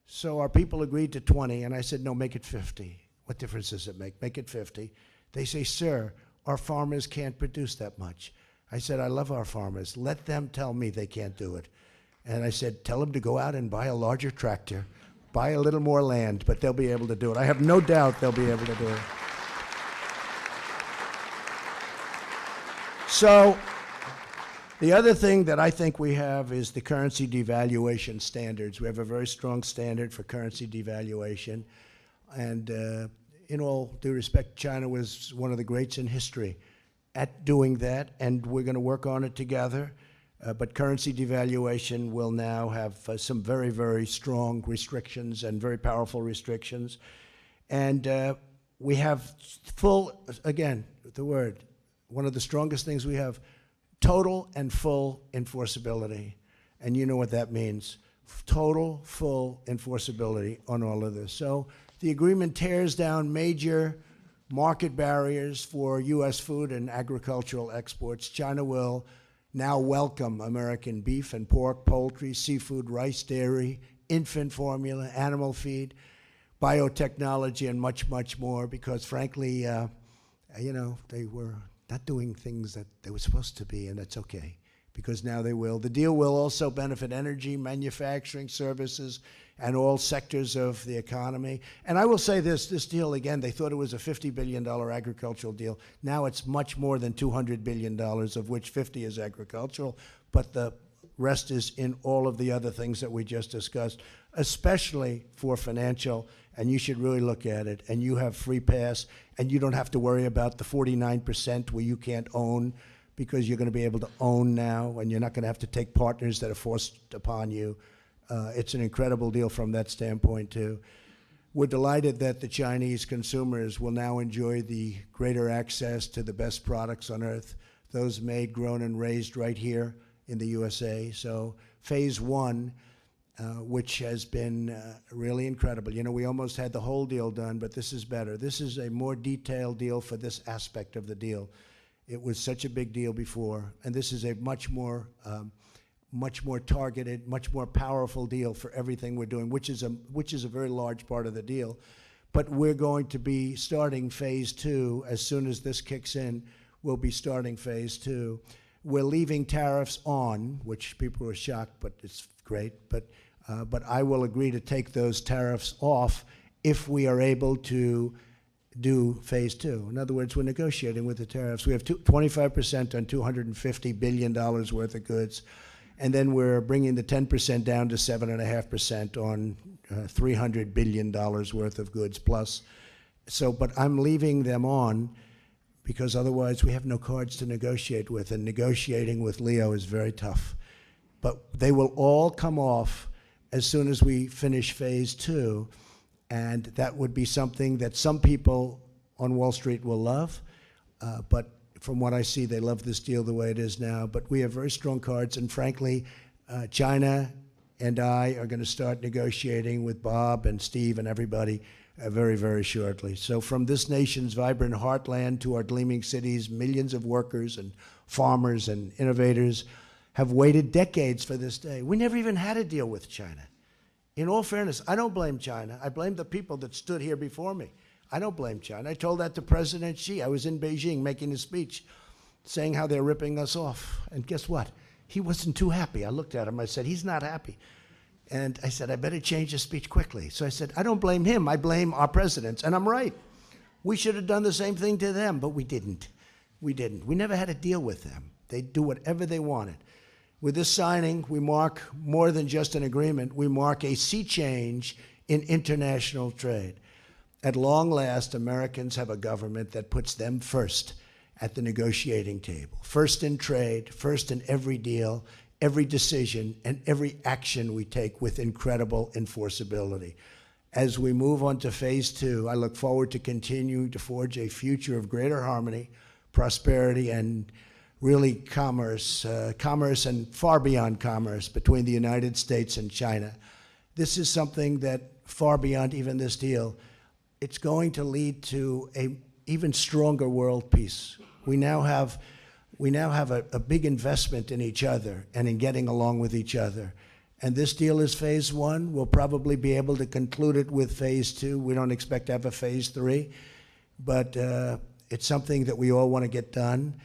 So our people agreed to 20, and I said, no, make it 50. What difference does it make? Make it 50. They say, sir, our farmers can't produce that much. I said, I love our farmers. Let them tell me they can't do it. And I said, tell them to go out and buy a larger tractor, buy a little more land, but they'll be able to do it. I have no doubt they'll be able to do it. So the other thing that I think we have is the currency devaluation standards. We have a very strong standard for currency devaluation. And in all due respect, China was one of the greats in history at doing that, and we're going to work on it together. But currency devaluation will now have some very, very strong restrictions and very powerful restrictions. And we have full, again, the word, one of the strongest things we have, total and full enforceability. And you know what that means. Total, full enforceability on all of this. So the agreement tears down major market barriers for U.S. food and agricultural exports. China will now welcome American beef and pork, poultry, seafood, rice, dairy, infant formula, animal feed, biotechnology, and much, much more, because frankly, you know, they were not doing things that they were supposed to be, and that's okay, because now they will. The deal will also benefit energy, manufacturing, services, and all sectors of the economy. And I will say this deal, again, they thought it was a $50 billion agricultural deal. Now it's much more than $200 billion, of which 50 is agricultural, but the rest is in all of the other things that we just discussed, especially for financial, and you should really look at it. And you have free pass, and you don't have to worry about the 49% where you can't own, because you're going to be able to own now, and you're not going to have to take partners that are forced upon you. It's an incredible deal from that standpoint, too. We're delighted that the Chinese consumers will now enjoy the greater access to the best products on earth, those made, grown, and raised right here in the USA. So phase one, which has been really incredible. You know, we almost had the whole deal done, but this is better. This is a more detailed deal for this aspect of the deal. It was such a big deal before, and this is a much more targeted, much more powerful deal for everything we're doing, which is a very large part of the deal. but we're going to be starting phase 2 as soon as this kicks in. We'll be starting phase 2. We're leaving tariffs on, which people are shocked, but it's great. But I will agree to take those tariffs off if we are able to do phase 2. In other words, we're negotiating with the tariffs. We have 25% on $250 billion worth of goods, and then we're bringing the 10% down to 7.5% on $300 billion worth of goods plus. So, but I'm leaving them on because otherwise we have no cards to negotiate with, and negotiating with Leo is very tough. But they will all come off as soon as we finish phase 2, and that would be something that some people on Wall Street will love, but from what I see, they love this deal the way it is now. But we have very strong cards, and frankly, China and I are going to start negotiating with Bob and Steve and everybody very, very shortly. So from this nation's vibrant heartland to our gleaming cities, millions of workers and farmers and innovators have waited decades for this day. We never even had a deal with China. In all fairness, I don't blame China. I blame the people that stood here before me. I don't blame China. I told that to President Xi. I was in Beijing making a speech saying how they're ripping us off. And guess what? He wasn't too happy. I looked at him. I said, he's not happy. And I said, I better change the speech quickly. So I said, I don't blame him. I blame our presidents. And I'm right. We should have done the same thing to them, but we didn't. We didn't. We never had a deal with them. They do whatever they wanted. With this signing, we mark more than just an agreement. We mark a sea change in international trade. At long last, Americans have a government that puts them first at the negotiating table. First in trade, first in every deal, every decision, and every action we take with incredible enforceability. As we move on to phase 2, I look forward to continuing to forge a future of greater harmony, prosperity, and really commerce and far beyond commerce between the United States and China. This is something that far beyond even this deal, it's going to lead to an even stronger world peace. We now have a big investment in each other and in getting along with each other. And this deal is phase 1. We'll probably be able to conclude it with phase 2. We don't expect to have a phase 3, but it's something that we all want to get done,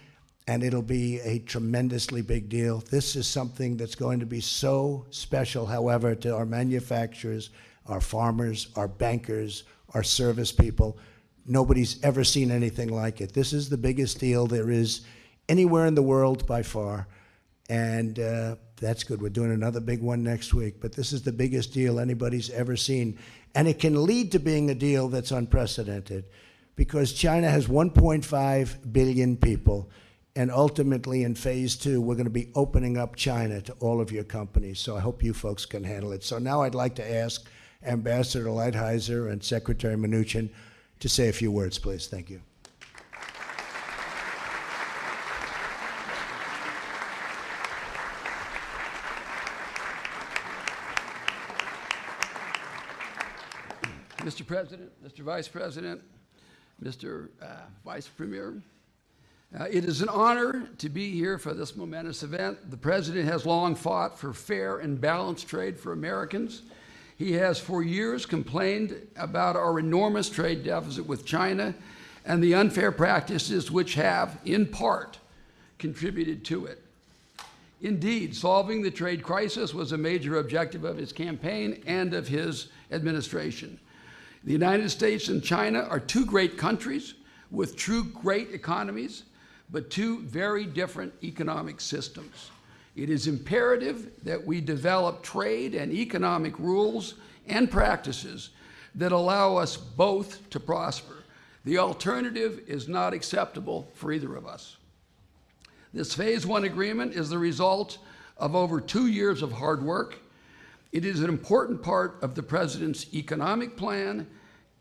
and it'll be a tremendously big deal. This is something that's going to be so special, however, to our manufacturers, our farmers, our bankers, our service people. Nobody's ever seen anything like it. This is the biggest deal there is anywhere in the world by far, and that's good. We're doing another big one next week, but this is the biggest deal anybody's ever seen, and it can lead to being a deal that's unprecedented because China has 1.5 billion people, and ultimately in phase 2, we're going to be opening up China to all of your companies, so I hope you folks can handle it. So now I'd like to ask Ambassador Lighthizer and Secretary Mnuchin to say a few words, please. Thank you. Mr. President, Mr. Vice President, Mr. Vice Premier, it is an honor to be here for this momentous event. The President has long fought for fair and balanced trade for Americans. He has for years complained about our enormous trade deficit with China and the unfair practices which have, in part, contributed to it. Indeed, solving the trade crisis was a major objective of his campaign and of his administration. The United States and China are two great countries with true great economies, but two very different economic systems. It is imperative that we develop trade and economic rules and practices that allow us both to prosper. The alternative is not acceptable for either of us. This phase 1 agreement is the result of over 2 years of hard work. It is an important part of the President's economic plan,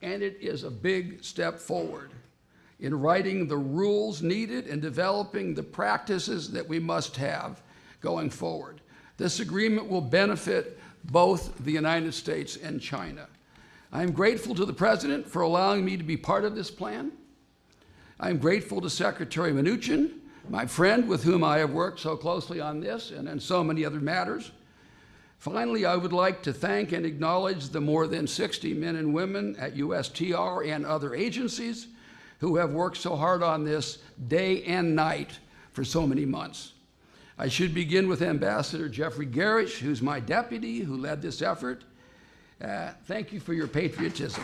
and it is a big step forward in writing the rules needed and developing the practices that we must have going forward. This agreement will benefit both the United States and China. I am grateful to the President for allowing me to be part of this plan. I am grateful to Secretary Mnuchin, my friend with whom I have worked so closely on this and on so many other matters. Finally, I would like to thank and acknowledge the more than 60 men and women at USTR and other agencies who have worked so hard on this day and night for so many months. I should begin with Ambassador Jeffrey Garish, who's my deputy, who led this effort. Thank you for your patriotism.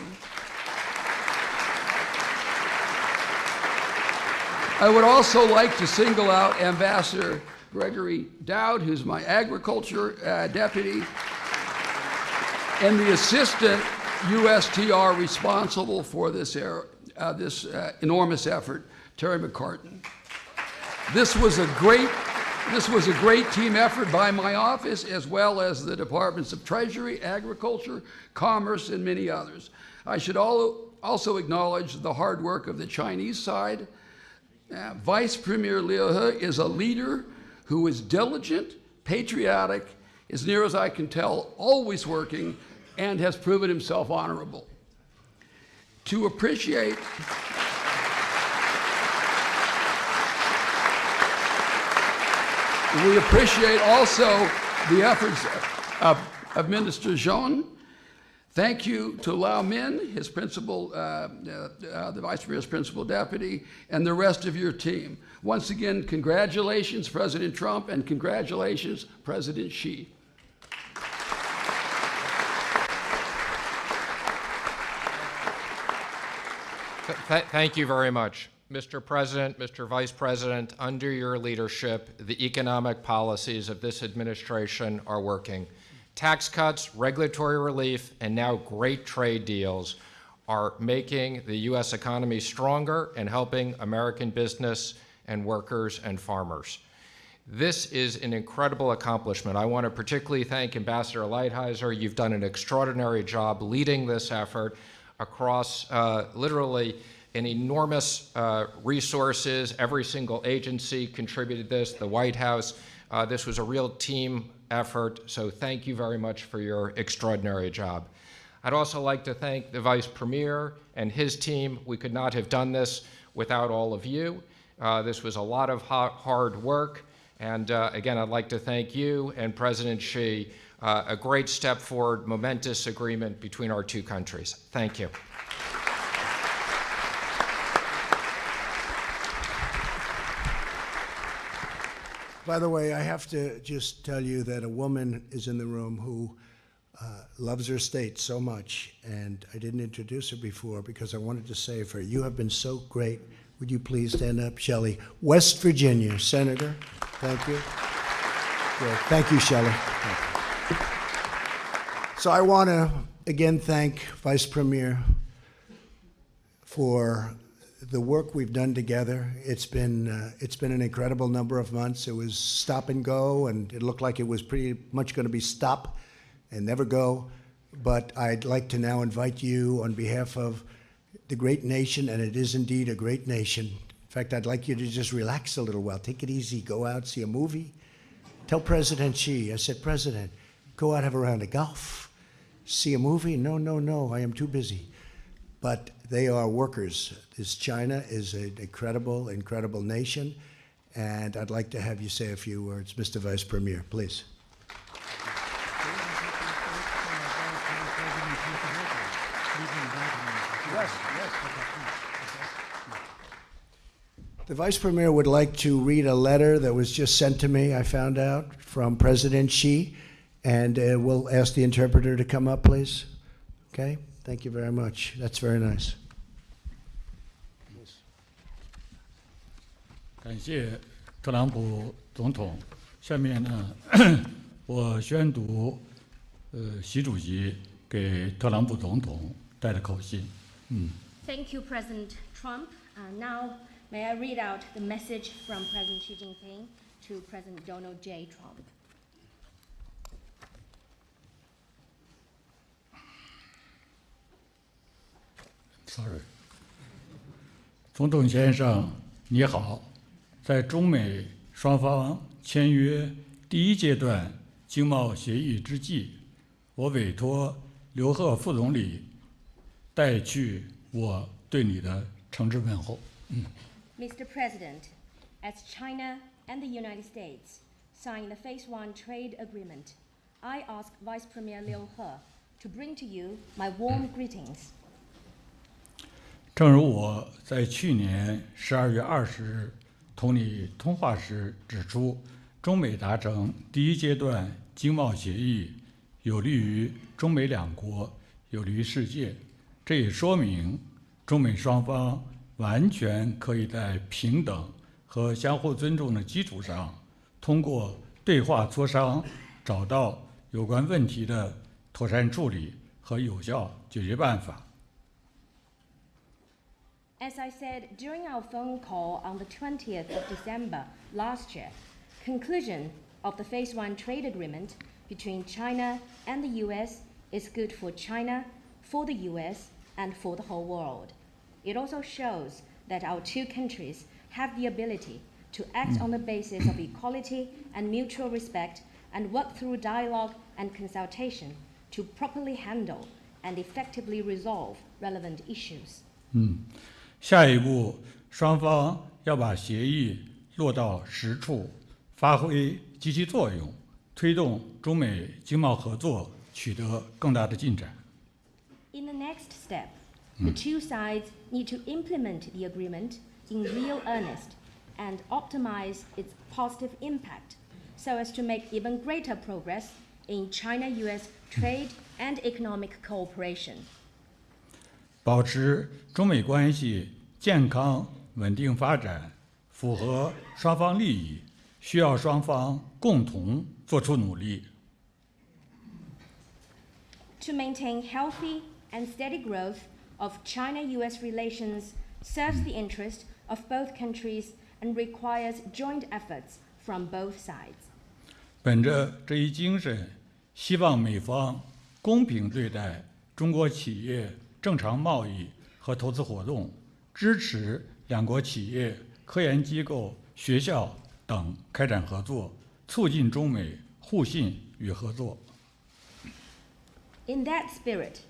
I would also like to single out Ambassador Gregory Dowd, who's my agriculture deputy, and the assistant USTR responsible for this enormous effort, Terry McCartan. This was a great team effort by my office, as well as the Departments of Treasury, Agriculture, Commerce, and many others. I should also acknowledge the hard work of the Chinese side. Vice Premier Liu He is a leader who is diligent, patriotic, as near as I can tell, always working, and has proven himself honorable. To appreciate We appreciate also the efforts of Minister Zhong. Thank you to Lau Min, his principal, the Vice Premier's principal deputy, and the rest of your team. Once again, congratulations, President Trump, and congratulations, President Xi. Thank you very much. Mr. President, Mr. Vice President, under your leadership, the economic policies of this administration are working. Tax cuts, regulatory relief, and now great trade deals are making the U.S. economy stronger and helping American business and workers and farmers. This is an incredible accomplishment. I want to particularly thank Ambassador Lighthizer. You've done an extraordinary job leading this effort across literally an enormous resources. Every single agency contributed this, the White House. This was a real team effort, so thank you very much for your extraordinary job. I'd also like to thank the Vice Premier and his team. We could not have done this without all of you. This was a lot of hard work, and again, I'd like to thank you and President Xi. A great step forward, momentous agreement between our two countries. Thank you. By the way, I have to just tell you that a woman is in the room who loves her state so much, and I didn't introduce her before because I wanted to say of her, you have been so great. Would you please stand up, Shelley? West Virginia, Senator. Thank you. Good. Thank you, Shelley. So I want to again thank Vice Premier for the work we've done together. It's been an incredible number of months. It was stop and go, and it looked like it was pretty much going to be stop and never go. But I'd like to now invite you on behalf of the great nation, and it is indeed a great nation. In fact, I'd like you to just relax a little while. Take it easy. Go out, see a movie. Tell President Xi, I said, President, go out, have a round of golf. See a movie? No, no, no, I am too busy. But they are workers. China is an incredible, incredible nation, and I'd like to have you say a few words. Mr. Vice Premier, please. The Vice Premier would like to read a letter that was just sent to me, I found out, from President Xi, and we'll ask the interpreter to come up, please. Okay? Thank you very much. That's very nice. 感谢特朗普总统。下面呢，我宣读习主席给特朗普总统带的口信。Thank you, President Trump. Now, may I read out the message from President Xi Jinping to President Donald J. Trump. Sorry， 总统先生，你好。在中美双方签约第一阶段经贸协议之际，我委托刘鹤副总理带去我对你的诚挚问候。Mr. President, as China and the United States sign the Phase 1 trade agreement, I ask Vice Premier Liu He to bring to you my warm greetings. 正如我在去年12月20日同你通话时指出，中美达成第一阶段经贸协议，有利于中美两国，有利于世界。这也说明中美双方完全可以在平等和相互尊重的基础上，通过对话磋商，找到有关问题的妥善处理和有效解决办法。As I said during our phone call on the 20th of December last year, conclusion of the Phase 1 trade agreement between China and the US is good for China, for the US, and for the whole world. It also shows that our two countries have the ability to act on the basis of equality and mutual respect and work through dialogue and consultation to properly handle and effectively resolve relevant issues. 下一步，双方要把协议落到实处，发挥积极作用，推动中美经贸合作取得更大的进展。In the next step, the two sides need to implement the agreement in real earnest and optimize its positive impact so as to make even greater progress in China-US trade and economic cooperation. 保持中美关系健康稳定发展，符合双方利益，需要双方共同做出努力。To maintain healthy and steady growth of China-US relations serves the interest of both countries and requires joint efforts from both sides. 本着这一精神，希望美方公平对待中国企业正常贸易和投资活动，支持两国企业、科研机构、学校等开展合作，促进中美互信与合作。In that spirit,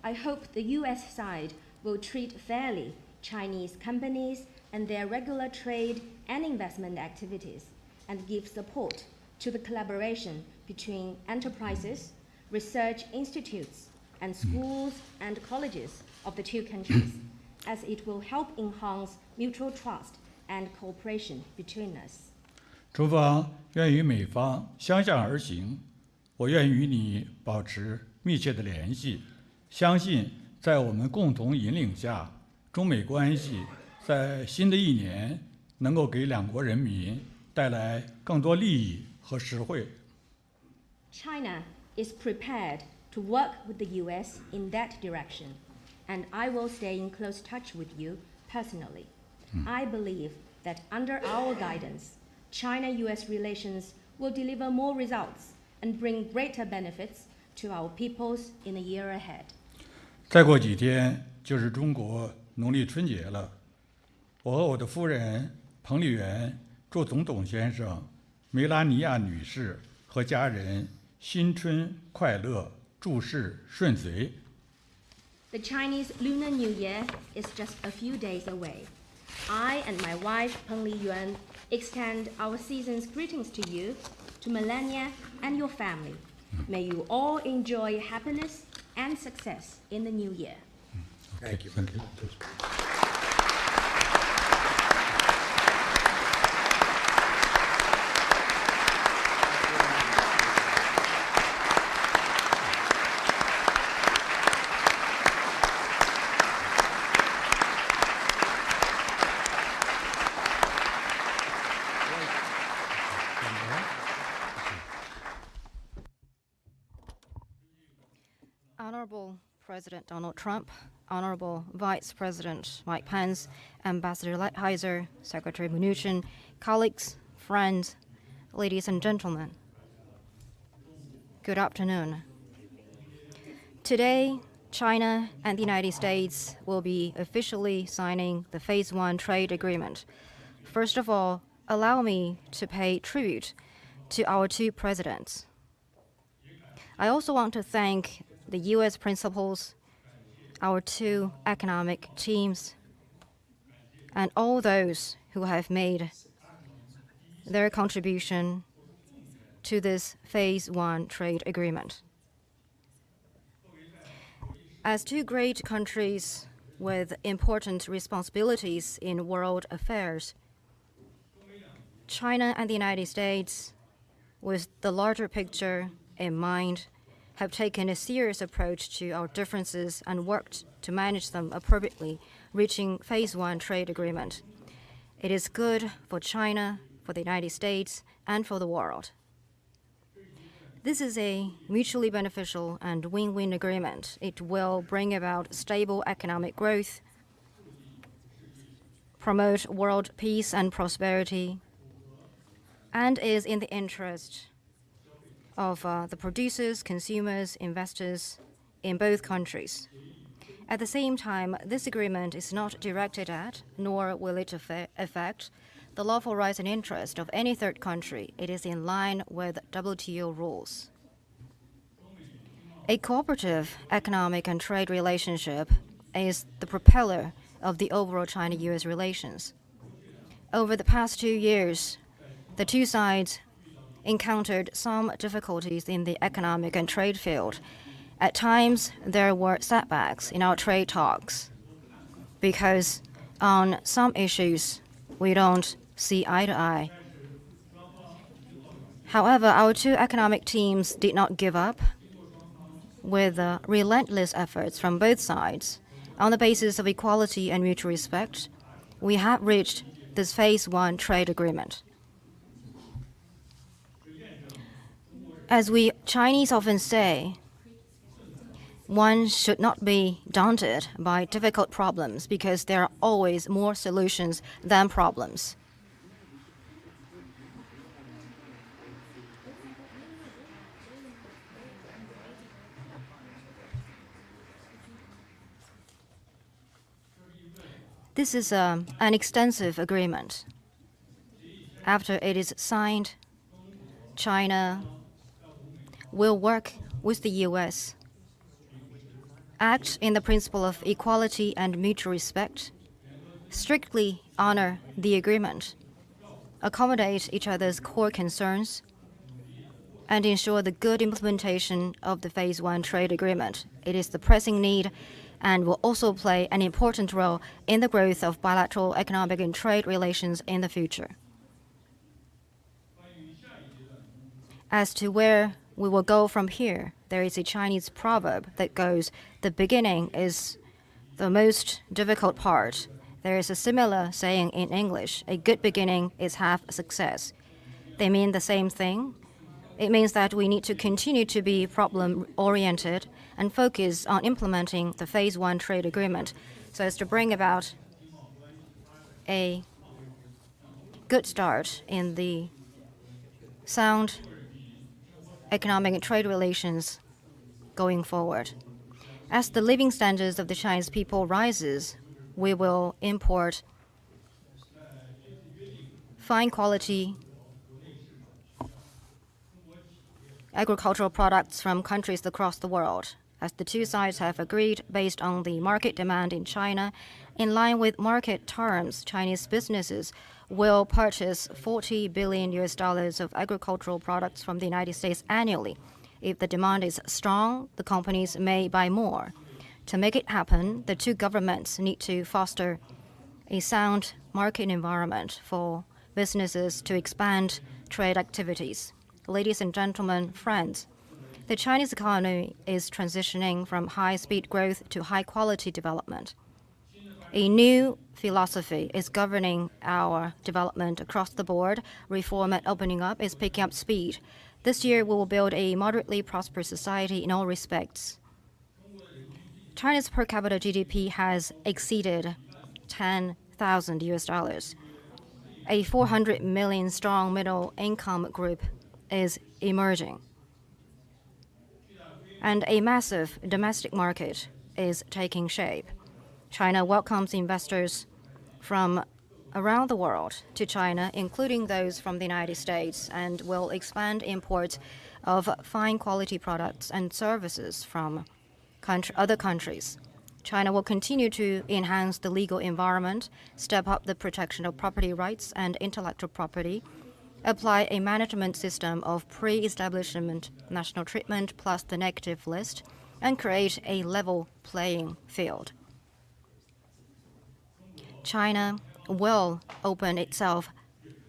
I hope the US side will treat fairly Chinese companies and their regular trade and investment activities and give support to the collaboration between enterprises, research institutes, and schools and colleges of the two countries, as it will help enhance mutual trust and cooperation between us. 中方愿与美方相向而行，我愿与你保持密切的联系，相信在我们共同引领下，中美关系在新的一年能够给两国人民带来更多利益和实惠。China is prepared to work with the US in that direction, and I will stay in close touch with you personally. I believe that under our guidance, China-US relations will deliver more results and bring greater benefits to our peoples in the year ahead. 再过几天就是中国农历春节了，我和我的夫人彭丽媛祝总统先生、梅拉尼亚女士和家人新春快乐，诸事顺遂。The Chinese Lunar New Year is just a few days away. I and my wife, Peng Liyuan, extend our season's greetings to you, to Melania and your family. May you all enjoy happiness and success in the new year. Thank you. Thank you. Honorable President Donald Trump, Honorable Vice President Mike Pence, Ambassador Lighthizer, Secretary Mnuchin, colleagues, friends, ladies and gentlemen, good afternoon. Today, China and the United States will be officially signing the Phase 1 trade agreement. First of all, allow me to pay tribute to our two presidents. I also want to thank the U.S. principals, our two economic teams, and all those who have made their contribution to this Phase 1 trade agreement. As two great countries with important responsibilities in world affairs, China and the United States, with the larger picture in mind, have taken a serious approach to our differences and worked to manage them appropriately, reaching Phase 1 trade agreement. It is good for China, for the United States, and for the world. This is a mutually beneficial and win-win agreement. It will bring about stable economic growth, promote world peace and prosperity, and is in the interest of the producers, consumers, investors in both countries. At the same time, this agreement is not directed at, nor will it affect, the lawful rights and interests of any third country. It is in line with WTO rules. A cooperative economic and trade relationship is the propeller of the overall China-US relations. Over the past 2 years, the two sides encountered some difficulties in the economic and trade field. At times, there were setbacks in our trade talks because on some issues, we don't see eye to eye. However, our two economic teams did not give up. With relentless efforts from both sides, on the basis of equality and mutual respect, we have reached this Phase 1 trade agreement. As we Chinese often say, one should not be daunted by difficult problems because there are always more solutions than problems. This is an extensive agreement. After it is signed, China will work with the US, act in the principle of equality and mutual respect, strictly honor the agreement, accommodate each other's core concerns, and ensure the good implementation of the Phase 1 trade agreement. It is the pressing need and will also play an important role in the growth of bilateral economic and trade relations in the future. As to where we will go from here, there is a Chinese proverb that goes, "The beginning is the most difficult part." There is a similar saying in English, "A good beginning is half a success." They mean the same thing. It means that we need to continue to be problem-oriented and focus on implementing the Phase 1 trade agreement so as to bring about a good start in the sound economic and trade relations going forward. As the living standards of the Chinese people rises, we will import fine quality agricultural products from countries across the world. As the two sides have agreed based on the market demand in China, in line with market terms, Chinese businesses will purchase $40 billion of agricultural products from the United States annually. If the demand is strong, the companies may buy more. To make it happen, the two governments need to foster a sound market environment for businesses to expand trade activities. Ladies and gentlemen, friends, the Chinese economy is transitioning from high-speed growth to high-quality development. A new philosophy is governing our development across the board. Reform and opening up is picking up speed. This year, we will build a moderately prosperous society in all respects. China's per capita GDP has exceeded $10,000. A 400 million strong middle income group is emerging. And a massive domestic market is taking shape. China welcomes investors from around the world to China, including those from the United States, and will expand imports of fine quality products and services from other countries. China will continue to enhance the legal environment, step up the protection of property rights and intellectual property, apply a management system of pre-establishment national treatment plus the negative list, and create a level playing field. China will open itself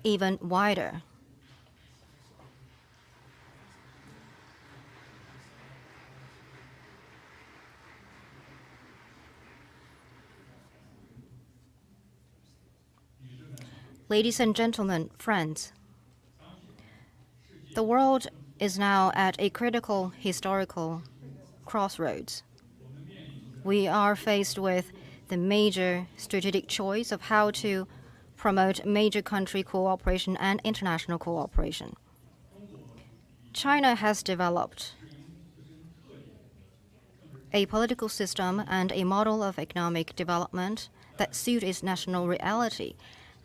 even wider. Ladies and gentlemen, friends, the world is now at a critical historical crossroads. We are faced with the major strategic choice of how to promote major country cooperation and international cooperation. China has developed a political system and a model of economic development that suit its national reality.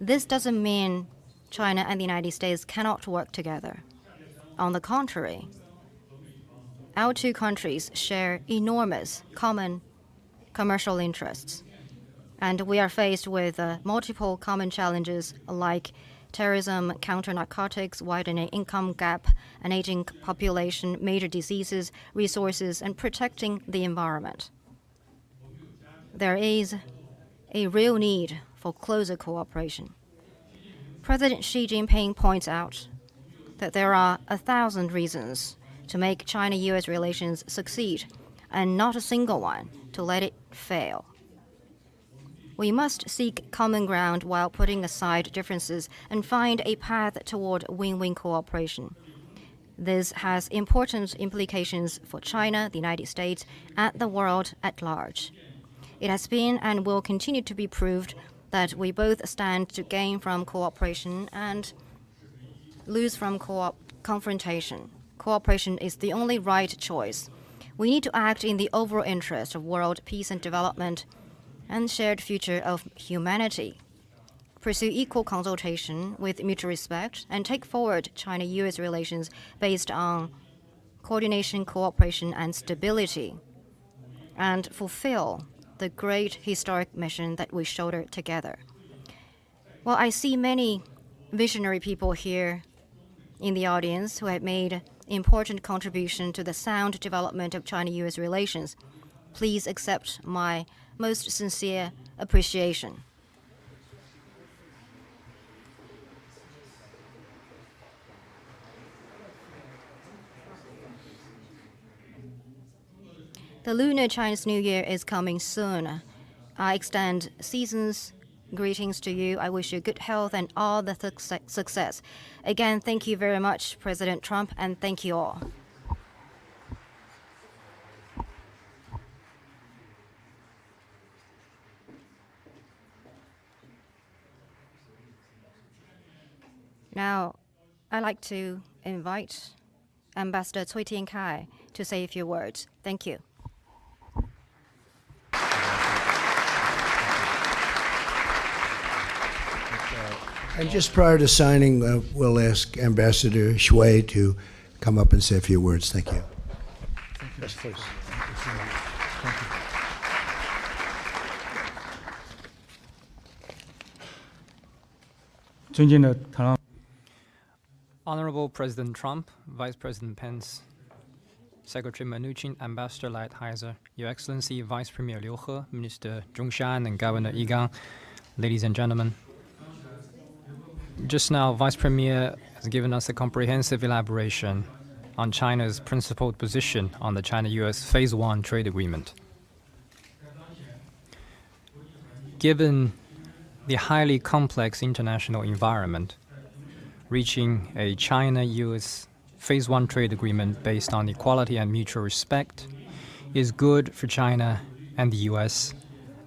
This doesn't mean China and the United States cannot work together. On the contrary, our two countries share enormous common commercial interests, and we are faced with multiple common challenges like terrorism, counter-narcotics, widening income gap, an aging population, major diseases, resources, and protecting the environment. There is a real need for closer cooperation. President Xi Jinping points out that there are 1,000 reasons to make China-US relations succeed, and not a single one to let it fail. We must seek common ground while putting aside differences and find a path toward win-win cooperation. This has important implications for China, the United States, and the world at large. It has been and will continue to be proved that we both stand to gain from cooperation and lose from confrontation. Cooperation is the only right choice. We need to act in the overall interest of world peace and development and shared future of humanity. Pursue equal consultation with mutual respect and take forward China-US relations based on coordination, cooperation, and stability, and fulfill the great historic mission that we shoulder together. Well, I see many visionary people here in the audience who have made important contribution to the sound development of China-US relations. Please accept my most sincere appreciation. The Lunar Chinese New Year is coming soon. I extend season's greetings to you. I wish you good health and all the success. Again, thank you very much, President Trump, and thank you all. Now, I'd like to invite Ambassador Cui Tiankai to say a few words. Thank you. And just prior to signing, we'll ask Ambassador Shui to come up and say a few words. Thank you. Yes, please. Honorable President Trump, Vice President Pence, Secretary Mnuchin, Ambassador Lighthizer, Your Excellency Vice Premier Liu He, Minister Zhongshan, and Governor Yigang, ladies and gentlemen. Just now, Vice Premier has given us a comprehensive elaboration on China's principled position on the China-US Phase 1 trade agreement. Given the highly complex international environment, reaching a China-US Phase 1 trade agreement based on equality and mutual respect is good for China and the US,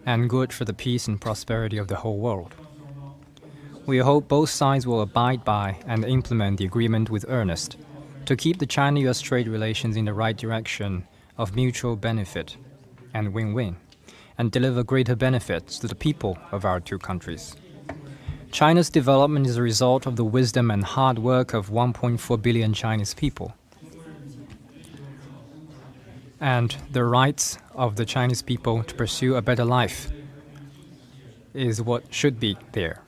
and good for the peace and prosperity of the whole world. We hope both sides will abide by and implement the agreement with earnest to keep the China-US trade relations in the right direction of mutual benefit and win-win, and deliver greater benefits to the people of our two countries. China's development is a result of the wisdom and hard work of 1.4 billion Chinese people. And the rights of the Chinese people to pursue a better life is what should be there.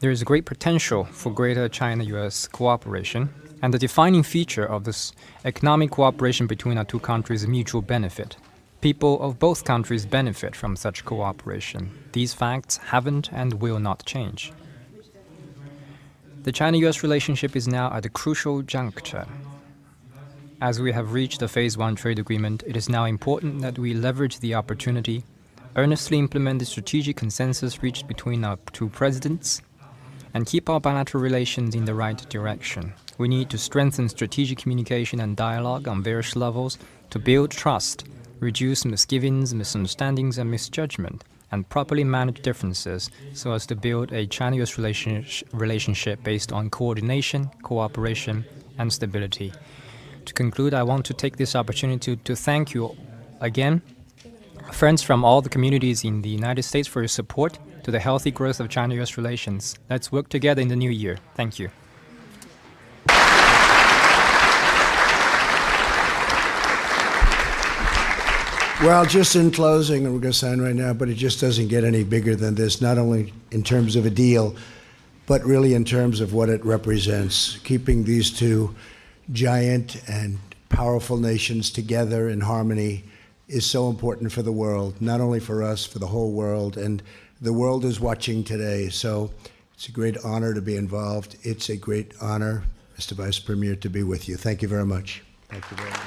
There is great potential for greater China-US cooperation, and the defining feature of this economic cooperation between our two countries is mutual benefit. People of both countries benefit from such cooperation. These facts haven't and will not change. The China-US relationship is now at a crucial juncture. As we have reached the Phase 1 trade agreement, it is now important that we leverage the opportunity, earnestly implement the strategic consensus reached between our two presidents, and keep our bilateral relations in the right direction. We need to strengthen strategic communication and dialogue on various levels to build trust, reduce misgivings, misunderstandings, and misjudgment, and properly manage differences so as to build a China-US relationship based on coordination, cooperation, and stability. To conclude, I want to take this opportunity to thank you again, friends from all the communities in the United States, for your support to the healthy growth of China-US relations. Let's work together in the new year. Thank you. Well, just in closing, and we're going to sign right now, but it just doesn't get any bigger than this, not only in terms of a deal, but really in terms of what it represents. Keeping these two giant and powerful nations together in harmony is so important for the world, not only for us, for the whole world. And the world is watching today, so it's a great honor to be involved. It's a great honor, Mr. Vice Premier, to be with you. Thank you very much. Thank you very much.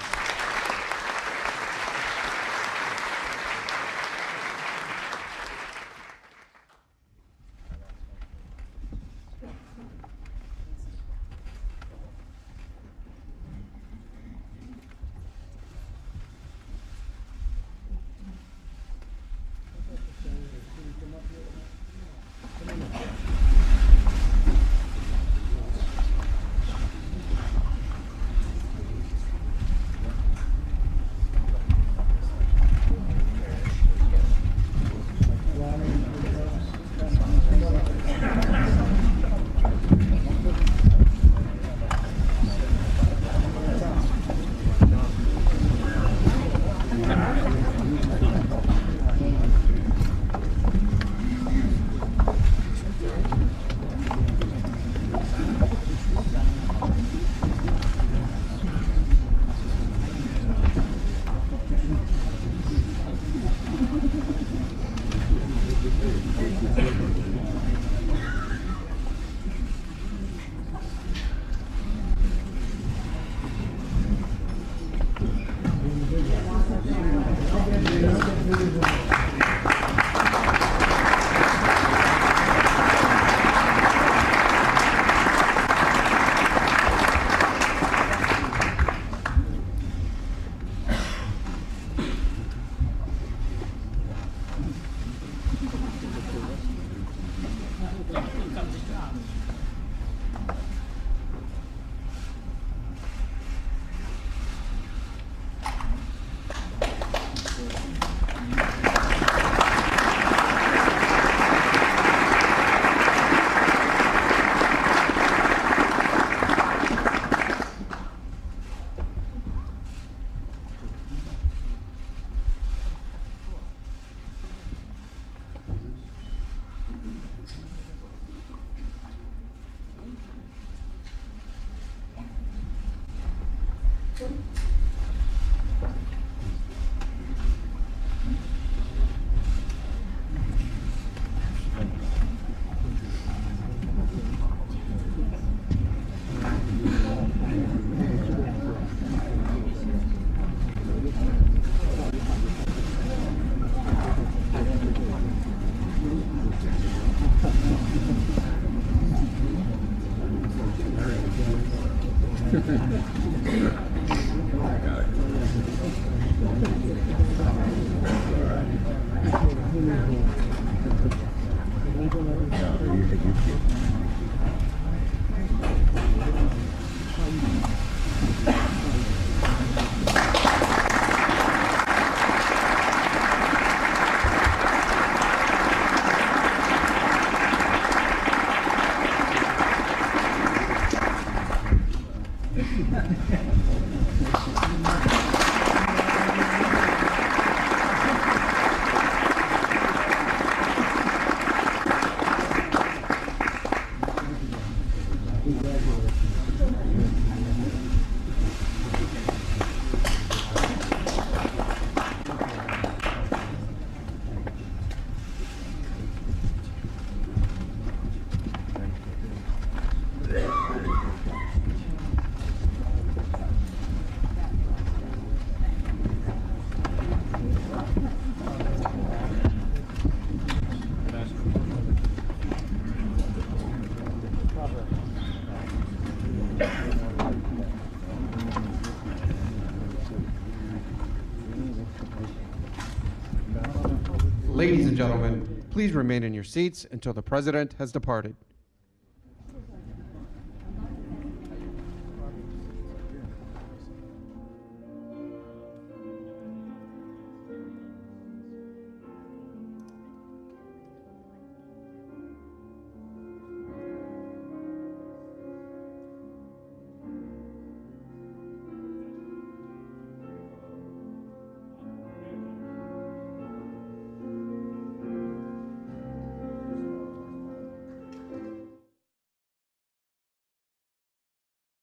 Ladies and gentlemen, please remain in your seats until the President has departed.